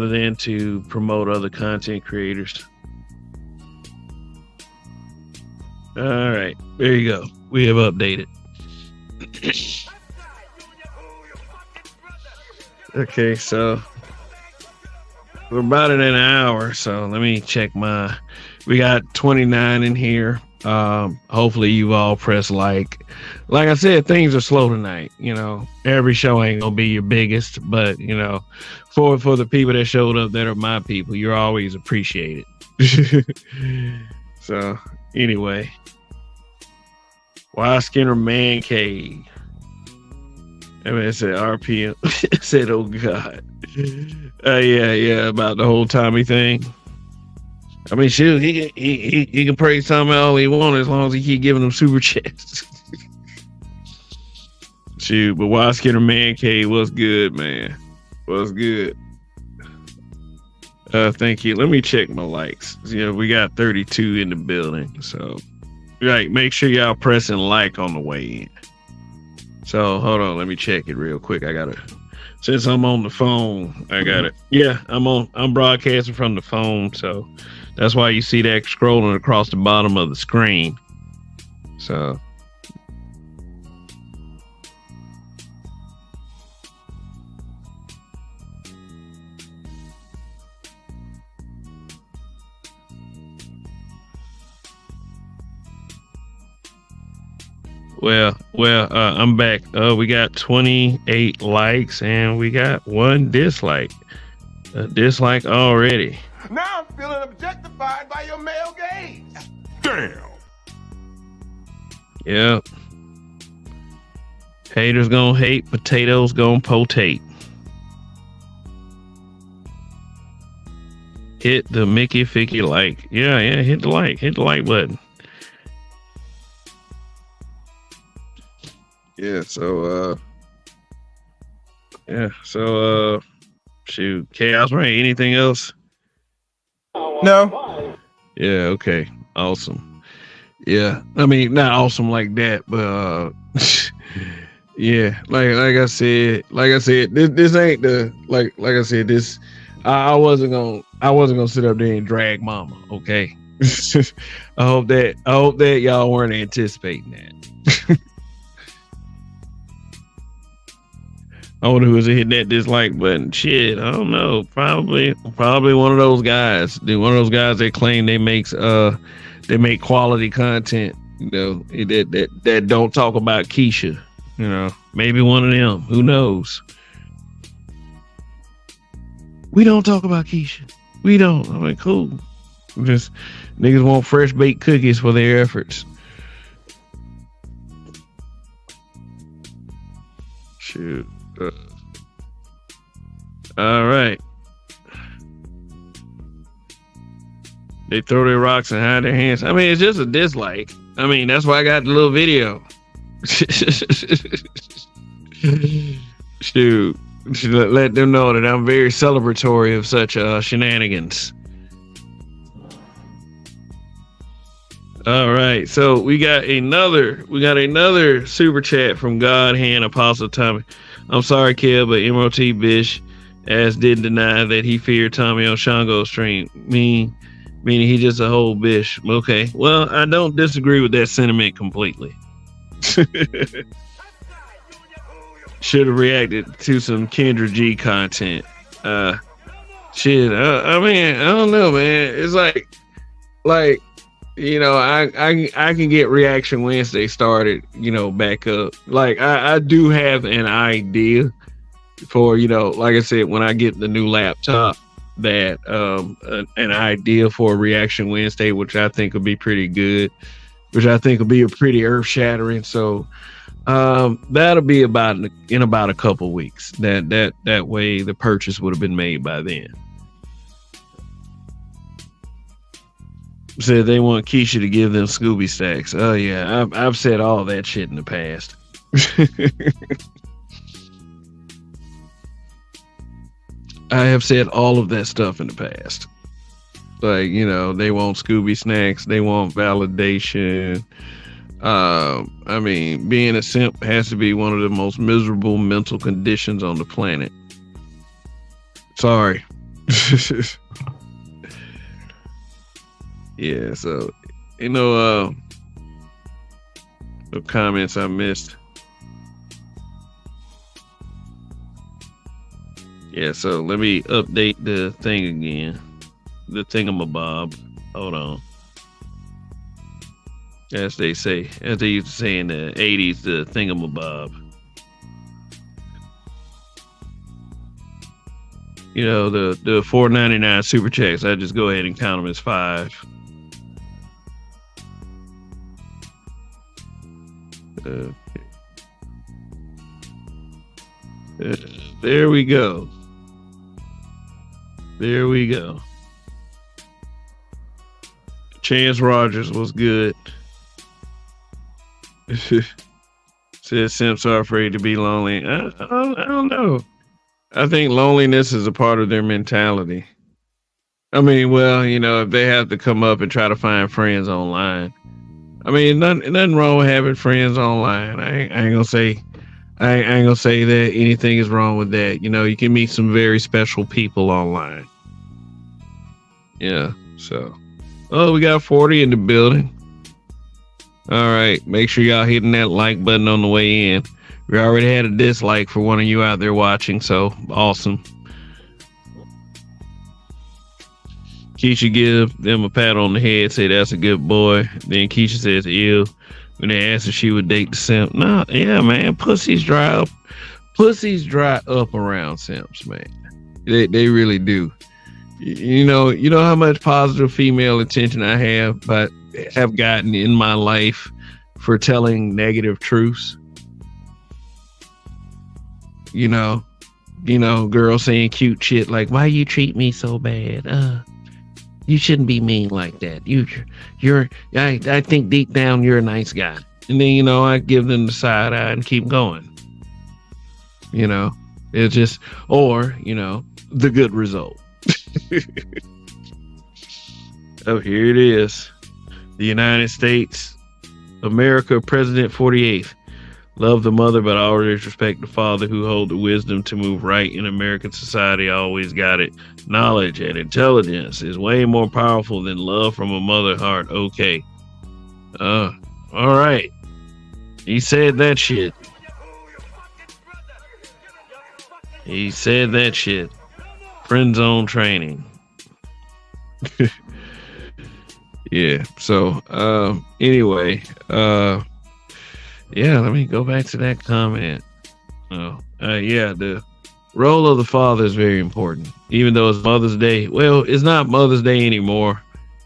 than to promote other content creators. All right, there you go. We have updated. Okay, so we're about in an hour, so let me check we got 29 in here. Hopefully you all press like I said, things are slow tonight. Every show ain't gonna be your biggest, but for the people that showed up that are my people, you're always appreciated. So anyway, why Skinner Man Cave? I mean, it said RPM. It said, "Oh God." Yeah, about the whole Tommy thing. I mean, shoot, he can praise Tommy all he wants as long as he keep giving him super chats. Shoot, but Wild Skinner Man Cave was good, man. Was good. Thank you. Let me check my likes. We got 32 in the building, so right. Make sure y'all pressing like on the way in. So hold on, let me check it real quick. Since I'm on the phone, I got it. Yeah, I'm broadcasting from the phone, so that's why you see that scrolling across the bottom of the screen. So I'm back. We got 28 likes and we got one dislike. A dislike already. Now I'm feeling objectified by your male gaze. Damn. Yep. Haters gonna hate, potatoes gonna potate. Hit the Mickey Ficky like. Yeah, hit the like button. Yeah, so shoot, Chaos Rain, anything else? No. Yeah, okay. Awesome. Yeah. I mean, not awesome like that, but yeah, like I said, this ain't the like I said, this I wasn't gonna sit up there and drag Momma, okay? I hope that y'all weren't anticipating that. I wonder who was hitting that dislike button. Shit, I don't know. Probably one of those guys. One of those guys that claim they make quality content. That don't talk about Keisha. Maybe one of them. Who knows? We don't talk about Keisha. We don't. I mean, cool. Just niggas want fresh baked cookies for their efforts. Shoot. All right. They throw their rocks and hide their hands. I mean, it's just a dislike. I mean, that's why I got the little video. Shoot. Let them know that I'm very celebratory of such shenanigans. All right, so we got another super chat from God Hand Apostle Tommy. I'm sorry, Kev, but MOT Bish didn't deny that he feared Tommy on Shango's stream. Meaning he just a whole bish. Okay, well, I don't disagree with that sentiment completely. Should have reacted to some Kendra G content. Shit. I mean, I don't know, man. It's like. I can get Reaction Wednesday started, back up. Like I do have an idea for, like I said, when I get the new laptop, that an idea for Reaction Wednesday, which I think would be pretty good, which I think will be a pretty earth shattering. So that'll be in about a couple weeks. That way the purchase would have been made by then. Said they want Keisha to give them Scooby stacks. Oh yeah, I've said all that shit in the past. I have said all of that stuff in the past. Like, they want Scooby snacks, they want validation. I mean, being a simp has to be one of the most miserable mental conditions on the planet. Sorry. Yeah, so the comments I missed. Yeah, so let me update the thing again. The thingamabob. Hold on. As they used to say in the 80s, the thingamabob. The $4.99 super checks, I just go ahead and count them as 5. Uh, there we go. There we go. Chance Rogers was good. Said simps are afraid to be lonely. I don't know. I think loneliness is a part of their mentality. I mean, well, if they have to come up and try to find friends online. I mean, nothing wrong with having friends online. I ain't gonna say I ain't gonna say that anything is wrong with that. You can meet some very special people online. Yeah. So, oh, we got 40 in the building. All right, make sure y'all hitting that like button on the way in. We already had a dislike for one of you out there watching, so awesome. Keisha give them a pat on the head, say that's a good boy. Then Keisha says, ew. When they asked if she would date the simp. Nah, yeah, man, pussies dry up. Pussies dry up around simps, man. They really do. You know how much positive female attention I have gotten in my life for telling negative truths. Girls saying cute shit like, why you treat me so bad? You shouldn't be mean like that. I think deep down you're a nice guy. And then, I give them the side eye and keep going. It's just, or, the good result. Oh, here it is. The United States, America, President 48th. Love the mother, but always respect the father who hold the wisdom to move right in American society. Always got it. Knowledge and intelligence is way more powerful than love from a mother heart. Okay. All right. He said that shit. He said that shit. Friend zone training. Yeah. So, anyway, yeah, let me go back to that comment. Yeah, the role of the father is very important, even though it's Mother's Day. Well, it's not Mother's Day anymore,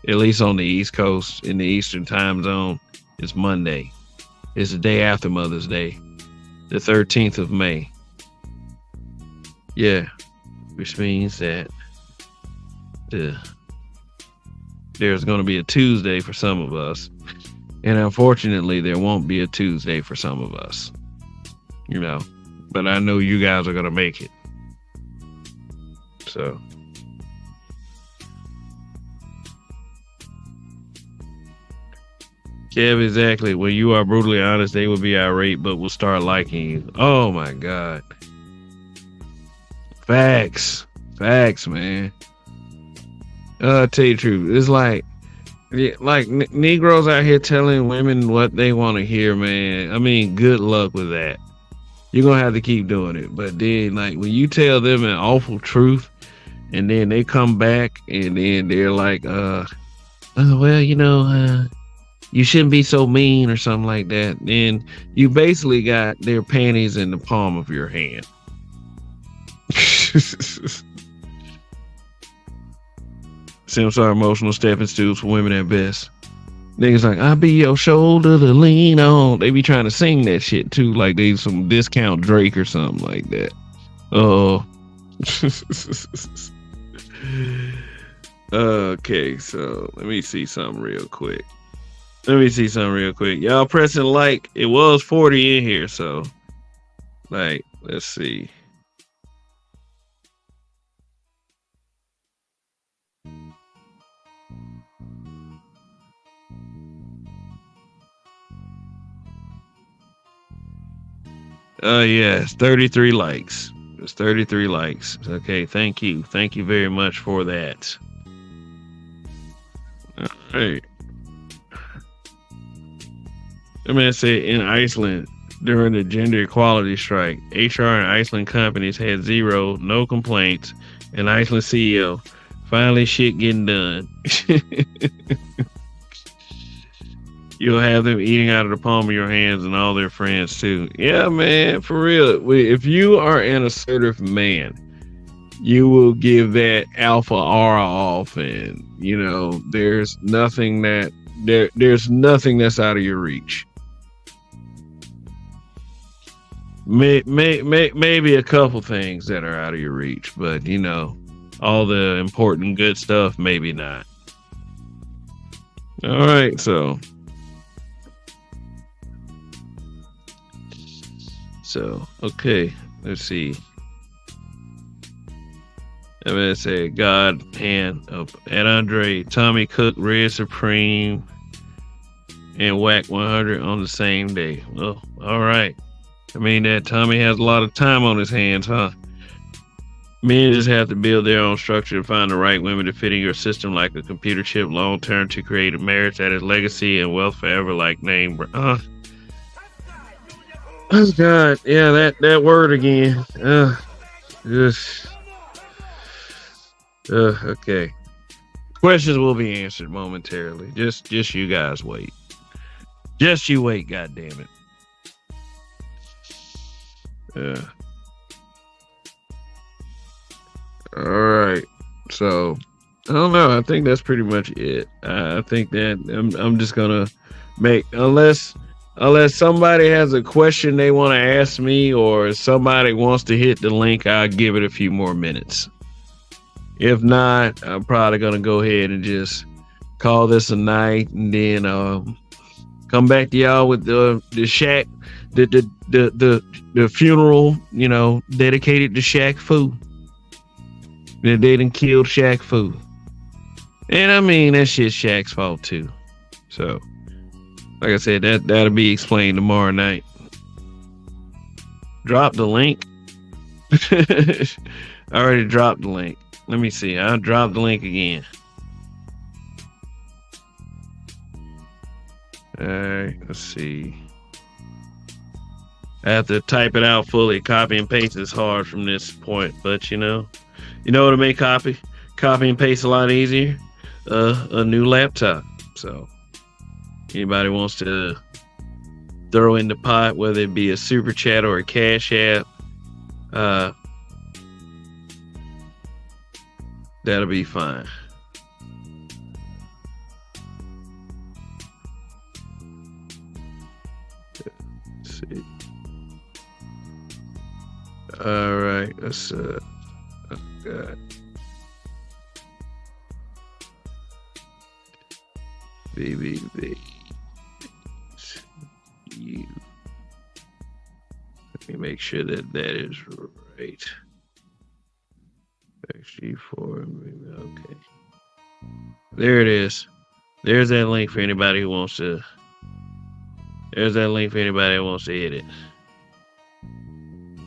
at least on the East Coast, in the Eastern time zone. It's Monday. It's the day after Mother's Day, the 13th of May. Yeah, which means that there's going to be a Tuesday for some of us. And unfortunately, there won't be a Tuesday for some of us, but I know you guys are going to make it. So. Kev, exactly. When you are brutally honest, they will be irate, but will start liking you. Oh my God. Facts, man. I'll tell you the truth. It's like Negroes out here telling women what they want to hear, man. I mean, good luck with that. You're going to have to keep doing it. But then, when you tell them an awful truth, and then they come back, and then they're like, well, you shouldn't be so mean or something like that. Then you basically got their panties in the palm of your hand. Simps are emotional stepping stools for women at best. Niggas like, I'll be your shoulder to lean on. They be trying to sing that shit too, like they some discount Drake or something like that. Oh. Okay, so let me see something real quick. Y'all pressing like. It was 40 in here, so let's see. Yes, 33 likes. It's 33 likes. Okay, thank you. Thank you very much for that. All right. The man said in Iceland during the gender equality strike, HR and Iceland companies had no complaints, and Iceland CEO, finally shit getting done. You'll have them eating out of the palm of your hands and all their friends too. Yeah, man, for real. If you are an assertive man, you will give that alpha aura off, and there's nothing that's out of your reach. Maybe a couple things that are out of your reach, but all the important good stuff, maybe not. All right, so okay, let's see. I'm gonna say God hand up at Andre, Tommy Cook, Red Supreme, and Whack 100 on the same day. Well, all right. I mean that Tommy has a lot of time on his hands, huh? Men just have to build their own structure to find the right women to fit in your system like a computer chip long term to create a marriage that is legacy and wealth forever like name. Oh God, yeah, that word again. Just okay. Questions will be answered momentarily. Just you guys wait. Just you wait, God damn it. All right. So I don't know. I think that's pretty much it. I think that I'm just gonna make unless somebody has a question they want to ask me or somebody wants to hit the link, I'll give it a few more minutes. If not, I'm probably gonna go ahead and just call this a night and then come back to y'all with the Shaq, the funeral, dedicated to Shaq Fu. That they done killed Shaq Fu. And I mean that shit's Shaq's fault too. So like I said, that'll be explained tomorrow night. Drop the link. I already dropped the link. Let me see. I'll drop the link again. Alright, let's see. I have to type it out fully. Copy and paste is hard from this point, but you know what to make copy and paste a lot easier? A new laptop. So anybody wants to throw in the pot, whether it be a super chat or a cash app, that'll be fine. Let's see. All right, let's oh God. BBB. You. Let me make sure that is right. XG4. Okay. There it is. There's that link for anybody who wants to. There's that link for anybody who wants to hit it.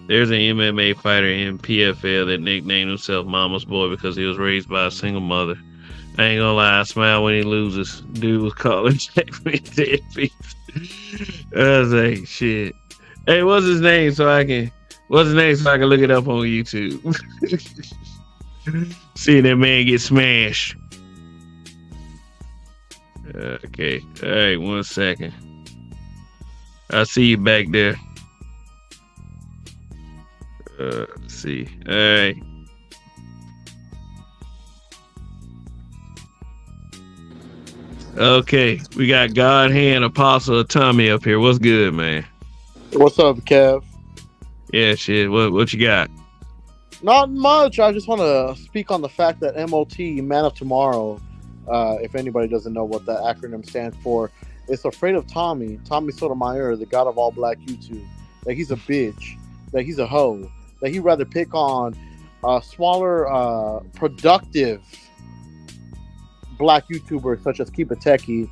There's an MMA fighter in PFL that nicknamed himself Mama's Boy because he was raised by a single mother. I ain't gonna lie, I smile when he loses. Dude was calling Jack me deadbeat. I was like, shit. Hey, what's his name so I can look it up on YouTube? See that man get smashed. Okay. All right, 1 second. I see you back there. Let's see. All right. Okay, we got God Hand Apostle Tommy up here. What's good, man? What's up, Kev? Yeah, shit. What you got? Not much. I just want to speak on the fact that MOT, Man of Tomorrow, if anybody doesn't know what that acronym stands for, it's afraid of Tommy Sotomayor, the god of all black YouTube. That he's a bitch, that he's a hoe, that he'd rather pick on smaller, productive black YouTubers such as Keep It Techie,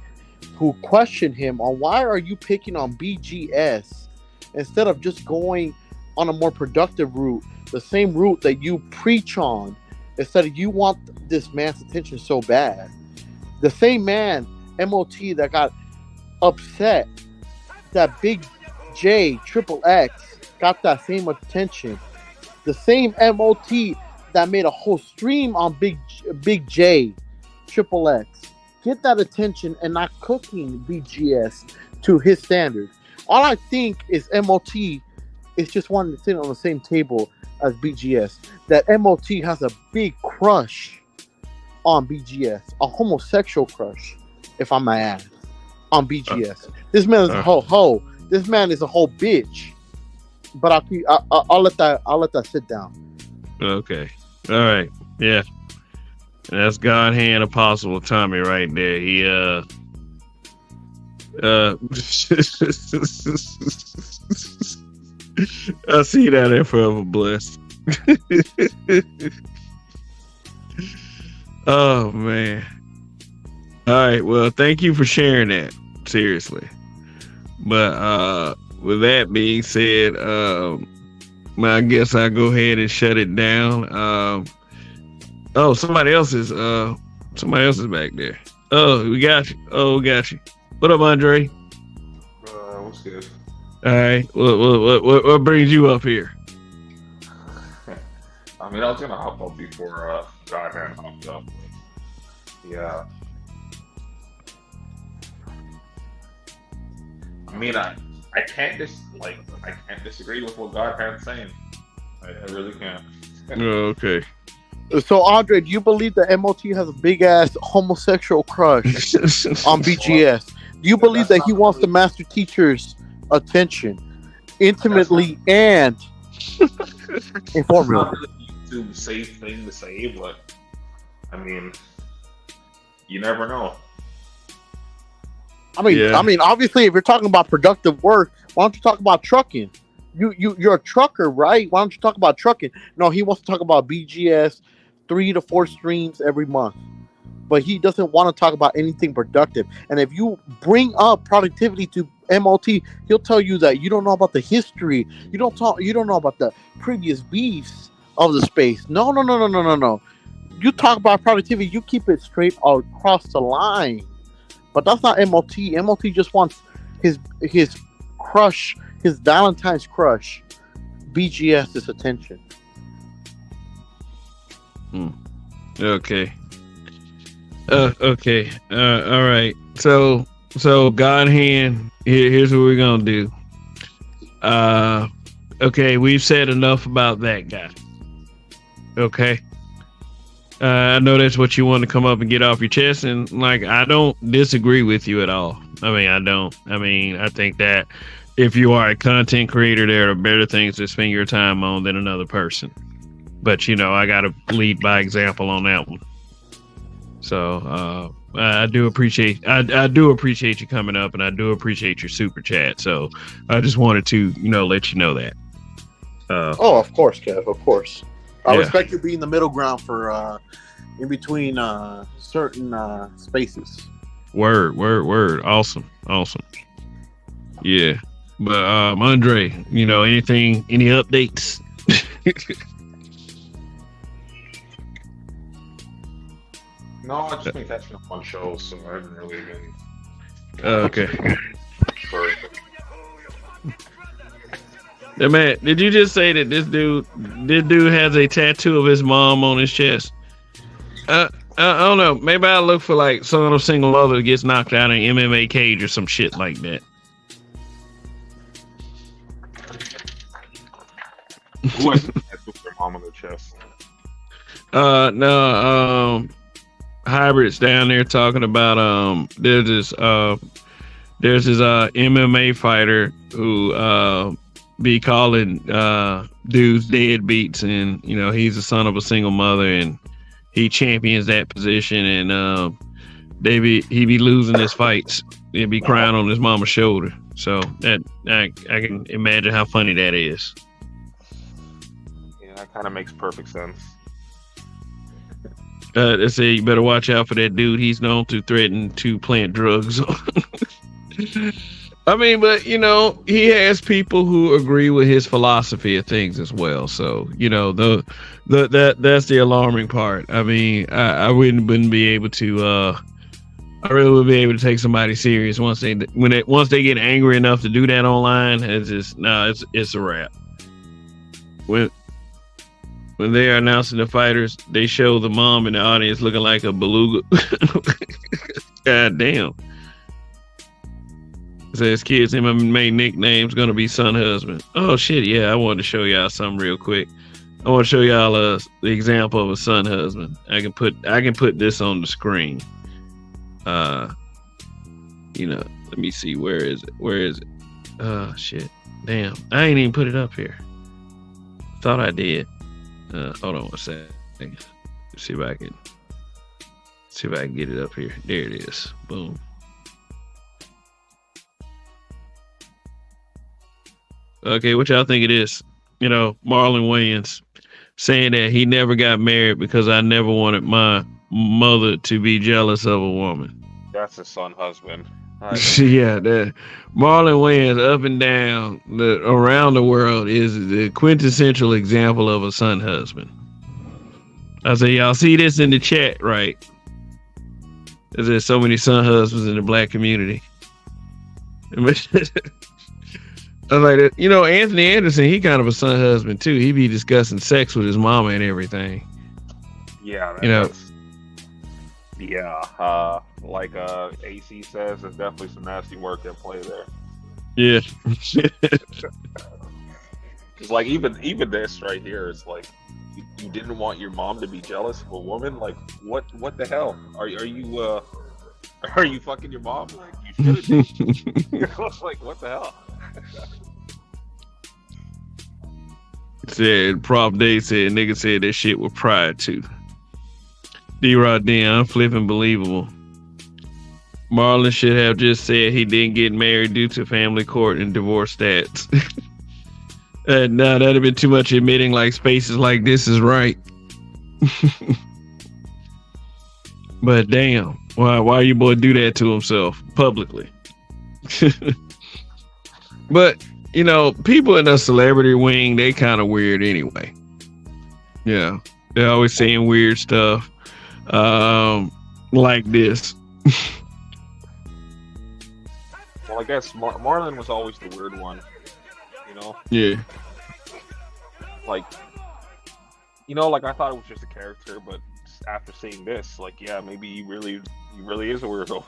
who question him on why are you picking on BGS instead of just going on a more productive route, the same route that you preach on, instead of you want this man's attention so bad. The same man, MOT, that got upset that Big J Triple X got that same attention. The same MOT that made a whole stream on Big J Triple X get that attention and not cooking BGS to his standard. All I think is MOT is just wanting to sit on the same table as BGS. That MOT has a big crush on BGS, a homosexual crush, if I may add, on BGS. This man is a ho. This man is a whole bitch. but I'll let that sit down. Okay. All right. Yeah. That's God hand Apostle Tommy right there. He I see that in Forever Blessed. Oh man. All right. Well, thank you for sharing that. Seriously. But with that being said, I guess I'll go ahead and shut it down. Oh, somebody else is back there. Oh, we got you. What up, Andre? What's good? All right. What brings you up here? I mean, I was gonna hop up before God had hopped up. Yeah. I mean, I can't disagree with what God had saying. I really can't. Oh, okay. So, Andre, do you believe that MOT has a big ass homosexual crush on BGS? Do you believe that he wants the master teacher's attention intimately and It's informally? not really a YouTube safe thing to say, but I mean, you never know. I mean, obviously, if you're talking about productive work, why don't you talk about trucking? You're a trucker, right? Why don't you talk about trucking? No, he wants to talk about BGS 3 to 4 streams every month, but he doesn't want to talk about anything productive. And if you bring up productivity to MOT, he'll tell you that you don't know about the history. You don't know about the previous beefs of the space. No. You talk about productivity, you keep it straight across the line. But that's not MOT. MOT just wants his crush, his Valentine's crush, BGS's attention. Okay. Okay. All right. So God hand. Here's what we're gonna do. Okay. We've said enough about that guy. Okay. I know that's what you want to come up and get off your chest, and like I don't disagree with you at all. I mean, I don't. I mean, I think that if you are a content creator, there are better things to spend your time on than another person. But I got to lead by example on that one. So I do appreciate you coming up, and I do appreciate your super chat. So I just wanted to let you know that. Oh, of course, Kev. Of course. I Yeah. respect you being the middle ground for in between certain spaces. Word. Awesome. Yeah. But Andre, any updates? No, I've just been catching up on shows, so I haven't really been. Okay. Sorry. Hey, man, did you just say that this dude has a tattoo of his mom on his chest? I don't know. Maybe I look for like son of single mother that gets knocked out in MMA cage or some shit like that. Who has their mom on their chest? No, Hybrid's down there talking about there's this MMA fighter who be calling dudes deadbeats, and he's the son of a single mother, and he champions that position, and he be losing his fights. He'd be crying on his mama's shoulder. So that I can imagine how funny that is. Yeah, that kind of makes perfect sense. They say you better watch out for that dude. He's known to threaten to plant drugs. I mean, but he has people who agree with his philosophy of things as well. So that's the alarming part. I mean, I wouldn't be able to. I really would be able to take somebody serious once they get angry enough to do that online. It's just it's a wrap. When they are announcing the fighters, they show the mom in the audience looking like a beluga. God damn. Says kids MMA nickname's gonna be son husband. Oh shit, yeah, I wanted to show y'all something real quick. I want to show y'all the example of a son husband. I can put this on the screen. Let me see, where is it? Shit. Damn. I ain't even put it up here. Thought I did. Hold on one second. See if I can get it up here. There it is. Boom. Okay, what y'all think it is? You know, Marlon Wayans saying that he never got married because I never wanted my mother to be jealous of a woman. That's his son husband. Yeah, that Marlon Wayans up and down around the world is the quintessential example of a son husband. I say, y'all see this in the chat, right? There's so many son husbands in the black community. I was like, you know, Anthony Anderson, he kind of a son husband too. He be discussing sex with his mama and everything. Yeah, you know. Yeah, like AC says, there's definitely some nasty work at play there. Yeah. It's like even this right here is like, you didn't want your mom to be jealous of a woman. Like, what the hell? Are you fucking your mom? Like, you should have. Like, what the hell? Said Prof Day said nigga said that shit with pride too. D-Rod I'm flipping believable. Marlon should have just said he didn't get married due to family court and divorce stats. No, that'd have been too much admitting like spaces like this is right. But damn, why you boy do that to himself publicly? But you know, people in the celebrity wing, they kind of weird anyway. Yeah, they're always saying weird stuff like this. Well, I guess Marlon was always the weird one, you know? Yeah. Like, you know, like I thought it was just a character, but after seeing this, like, yeah, maybe he really is a weirdo.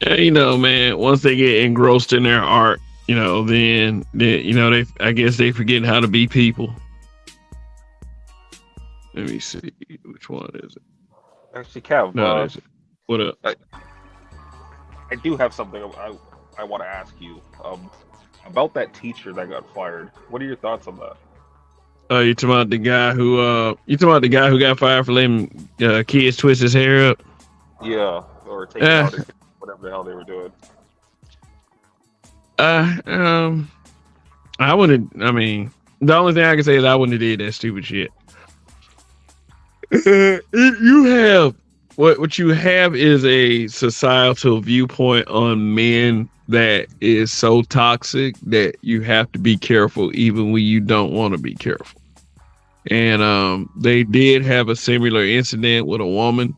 Yeah, you know, man, once they get engrossed in their art, you know, then you know, I guess they forget how to be people. Let me see, which one is it? Actually, Kev, no, what up? I do have something I want to ask you about that teacher that got fired. What are your thoughts on that? You talking about the guy who got fired for letting kids twist his hair up? Yeah, or take out his, whatever the hell they were doing. I wouldn't. I mean, the only thing I can say is I wouldn't have did that stupid shit. You have what you have is a societal viewpoint on men that is so toxic that you have to be careful even when you don't want to be careful. And they did have a similar incident with a woman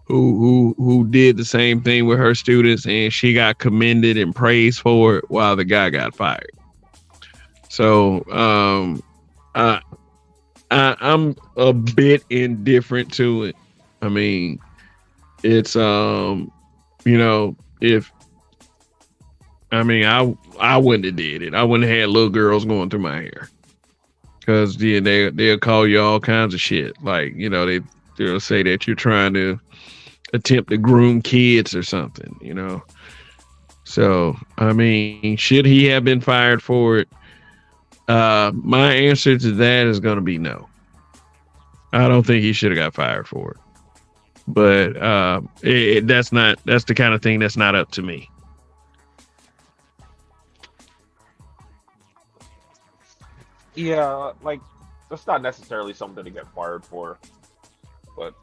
who did the same thing with her students, and she got commended and praised for it while the guy got fired. So I'm a bit indifferent to it. I mean, it's you know, I wouldn't have did it. I wouldn't have had little girls going through my hair, because they'll call you all kinds of shit. Like, you know, they'll say that you're trying to attempt to groom kids or something, you know. So I mean, should he have been fired for it? My answer to that is going to be no. I don't think he should have got fired for it. But that's the kind of thing that's not up to me. Yeah, like, that's not necessarily something to get fired for, but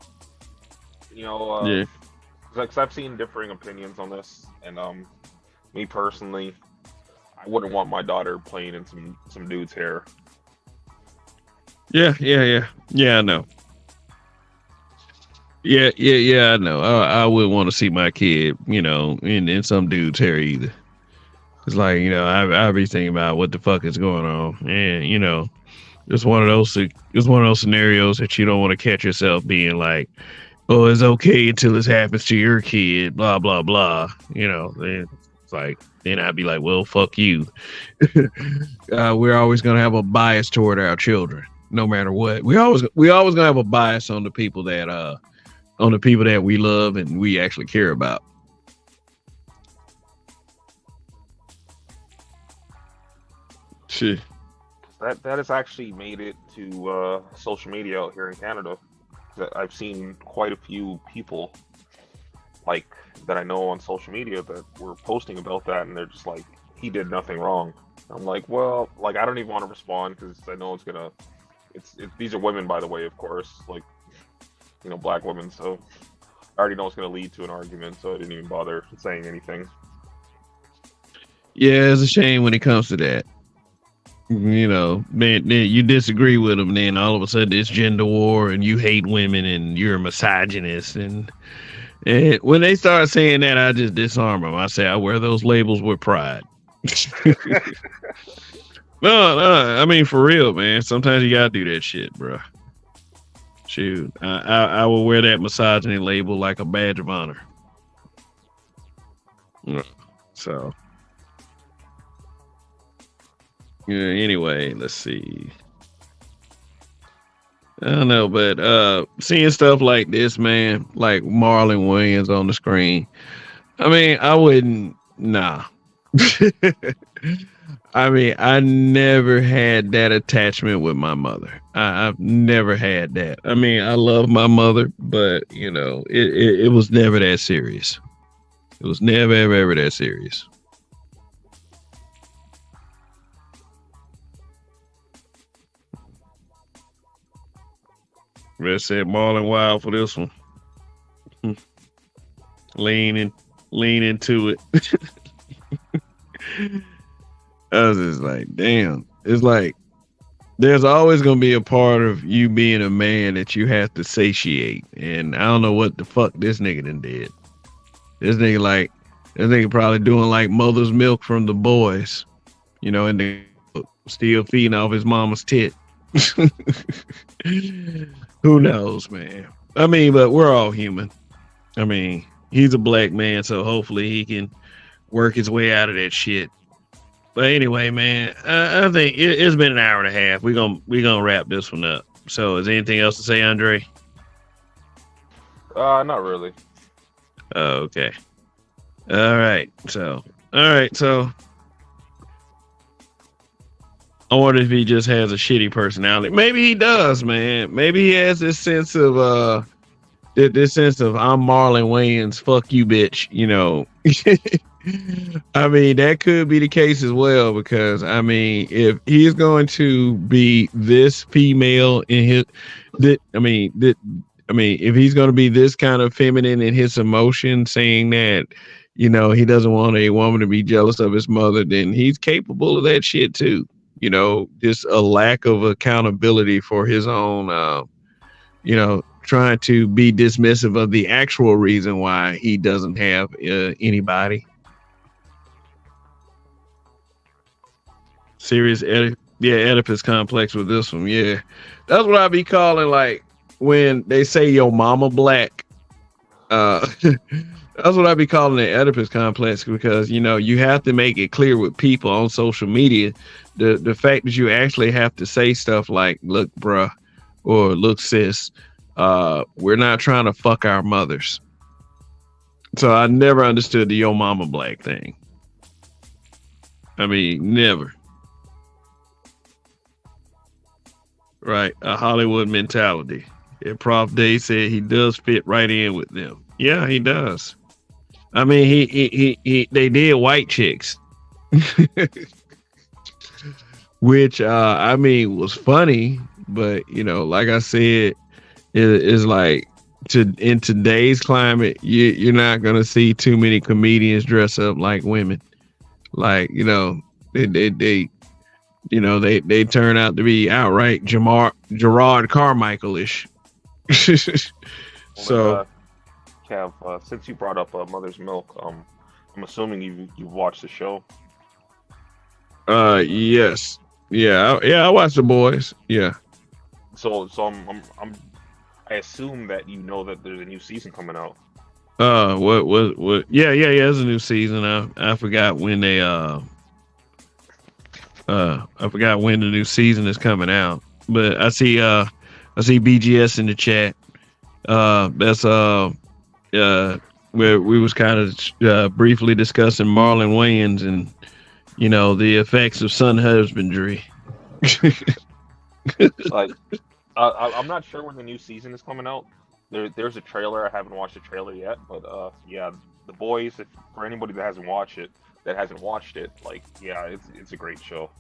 you know, yeah. Because I've seen differing opinions on this, and me personally, I wouldn't want my daughter playing in some dude's hair. Yeah, I know. Yeah, I know. I wouldn't want to see my kid, you know, in some dude's hair either. It's like, you know, I be thinking about what the fuck is going on, and you know, it's one of those scenarios that you don't want to catch yourself being like, oh, it's okay until this happens to your kid, blah blah blah. You know, then it's like, then I'd be like, well, fuck you. We're always gonna have a bias toward our children, no matter what. We always gonna have a bias on the people that we love and we actually care about. Shit. That has actually made it to social media out here in Canada. I've seen quite a few people like that I know on social media that were posting about that, and they're just like, he did nothing wrong. I'm like, well, like I don't even want to respond because I know it's gonna. These are women, by the way, of course, like black women. So I already know it's gonna lead to an argument, so I didn't even bother saying anything. Yeah, it's a shame when it comes to that. Then you disagree with them, then all of a sudden it's gender war and you hate women and you're a misogynist. And when they start saying that, I just disarm them. I say I wear those labels with pride. No, I mean for real, man. Sometimes you gotta do that shit, bro. Shoot, I will wear that misogyny label like a badge of honor. So. Yeah, anyway, let's see. I don't know, but seeing stuff like this, man, like Marlon Wayans on the screen. I mean, I wouldn't. Nah. I mean, I never had that attachment with my mother. I've never had that. I mean, I love my mother, but it was never that serious. It was never ever that serious. Red said Marlon Wild for this one. lean into it. I was just like, damn. It's like there's always gonna be a part of you being a man that you have to satiate. And I don't know what the fuck this nigga done did. This nigga probably doing like mother's milk from The Boys, and they still feeding off his mama's tit. Who knows, man? I mean, but we're all human. I mean, he's a black man, so hopefully he can work his way out of that shit. But anyway, man, I think it's been an hour and a half. We're gonna wrap this one up. So, is there anything else to say, Andre? Not really. Okay. All right. So, I wonder if he just has a shitty personality. Maybe he does, man. Maybe he has this sense of I'm Marlon Wayans, fuck you, bitch. I mean, that could be the case as well, because I mean, if he's going to be this female in his, if he's going to be this kind of feminine in his emotion, saying that, he doesn't want a woman to be jealous of his mother, then he's capable of that shit too. Just a lack of accountability for his own, trying to be dismissive of the actual reason why he doesn't have anybody. Serious Oedipus complex with this one. Yeah, that's what I be calling, like, when they say your mama black. That's what I be calling the Oedipus complex, because you have to make it clear with people on social media the fact that you actually have to say stuff like, look, bruh, or look, sis, we're not trying to fuck our mothers. So I never understood the yo mama black thing. I mean, never. Right, a Hollywood mentality. And Prof Dave said he does fit right in with them. Yeah, he does. I mean, he they did White Chicks, which I mean was funny, but like I said, it's like in today's climate, you're not gonna see too many comedians dress up like women. Like they turn out to be outright Gerard Carmichael-ish. So. Kev, since you brought up Mother's Milk, I'm assuming you watched the show. Yes, yeah, I watched The Boys. Yeah. So I assume that that there's a new season coming out. What? Yeah. There's a new season. I forgot when they I forgot when the new season is coming out. But I see BGS in the chat. That's where we was kind of briefly discussing Marlon Wayans, and the effects of son husbandry. Like, I'm not sure when the new season is coming out. There's a trailer. I haven't watched the trailer yet, but yeah, The Boys. For anybody that hasn't watched it, like, yeah, it's a great show.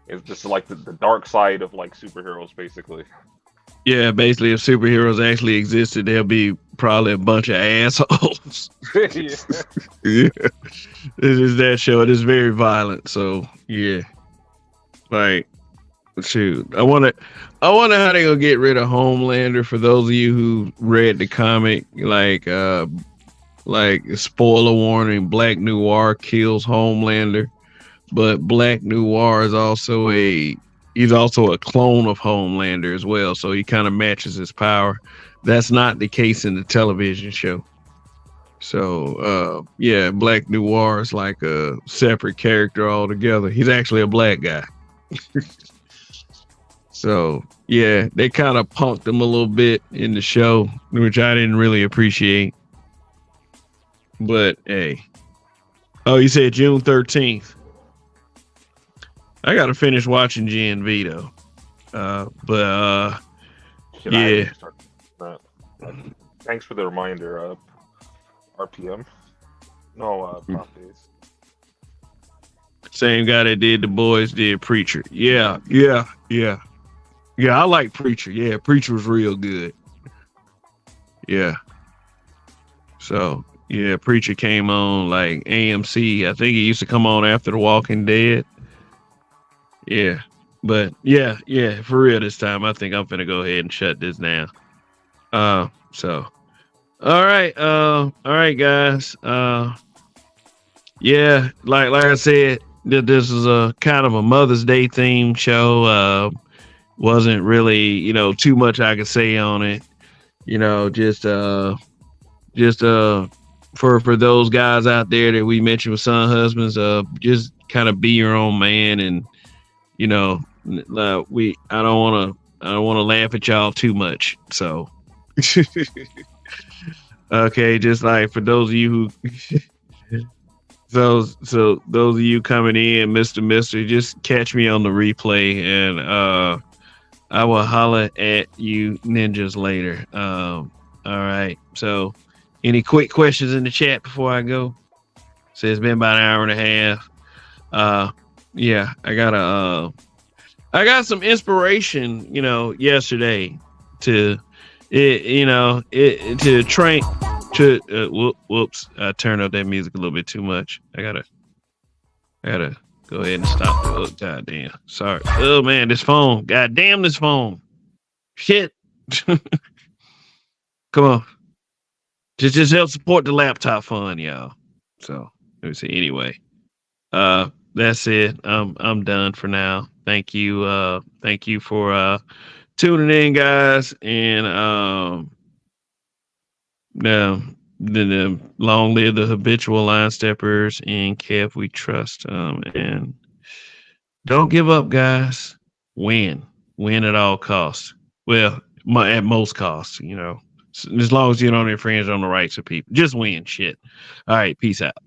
It's just like the dark side of like superheroes, basically. Yeah, basically, if superheroes actually existed, there'll be probably a bunch of assholes. Yeah. Yeah, it is that show. It is very violent. So yeah, like shoot, I wonder how they gonna get rid of Homelander. For those of you who read the comic, like spoiler warning, Black Noir kills Homelander, but Black Noir is also he's also a clone of Homelander as well, so he kind of matches his power. That's not the case in the television show. So yeah, Black Noir is like a separate character altogether. He's actually a black guy. So yeah, they kind of punked him a little bit in the show, which I didn't really appreciate. But hey, oh, you said June 13th. I gotta finish watching GNV though. Shit, I yeah. haven't started that. Thanks for the reminder. RPM. No, Prop Days. Same guy that did The Boys did Preacher. Yeah. I like Preacher. Yeah, Preacher was real good. Yeah. So yeah, Preacher came on like AMC. I think it used to come on after The Walking Dead. Yeah. But yeah, for real this time, I think I'm finna go ahead and shut this down. So all right, guys. Yeah, like I said, this is a kind of a Mother's Day themed show. Wasn't really, too much I could say on it. Just for those guys out there that we mentioned with son husbands, just kind of be your own man, and I don't want to laugh at y'all too much. So. Okay, just like for those of you who so those of you coming in, Mr. Just catch me on the replay, and I will holler at you ninjas later. All right. So any quick questions in the chat before I go? So it's been about an hour and a half. Yeah, I got some inspiration, yesterday to to train to whoops, I turned up that music a little bit too much. I gotta go ahead and stop. Oh, goddamn, sorry. Oh man, this phone, goddamn, this phone, shit. Come on, just help support the laptop fund, y'all. So let me see. Anyway, that's it. I'm done for now. Thank you for tuning in, guys, and the long live the habitual line steppers, and Kev we trust. And don't give up, guys. Win at all costs. Well, at most costs, as long as you don't infringe on the rights of people. Just win. Shit. All right, peace out.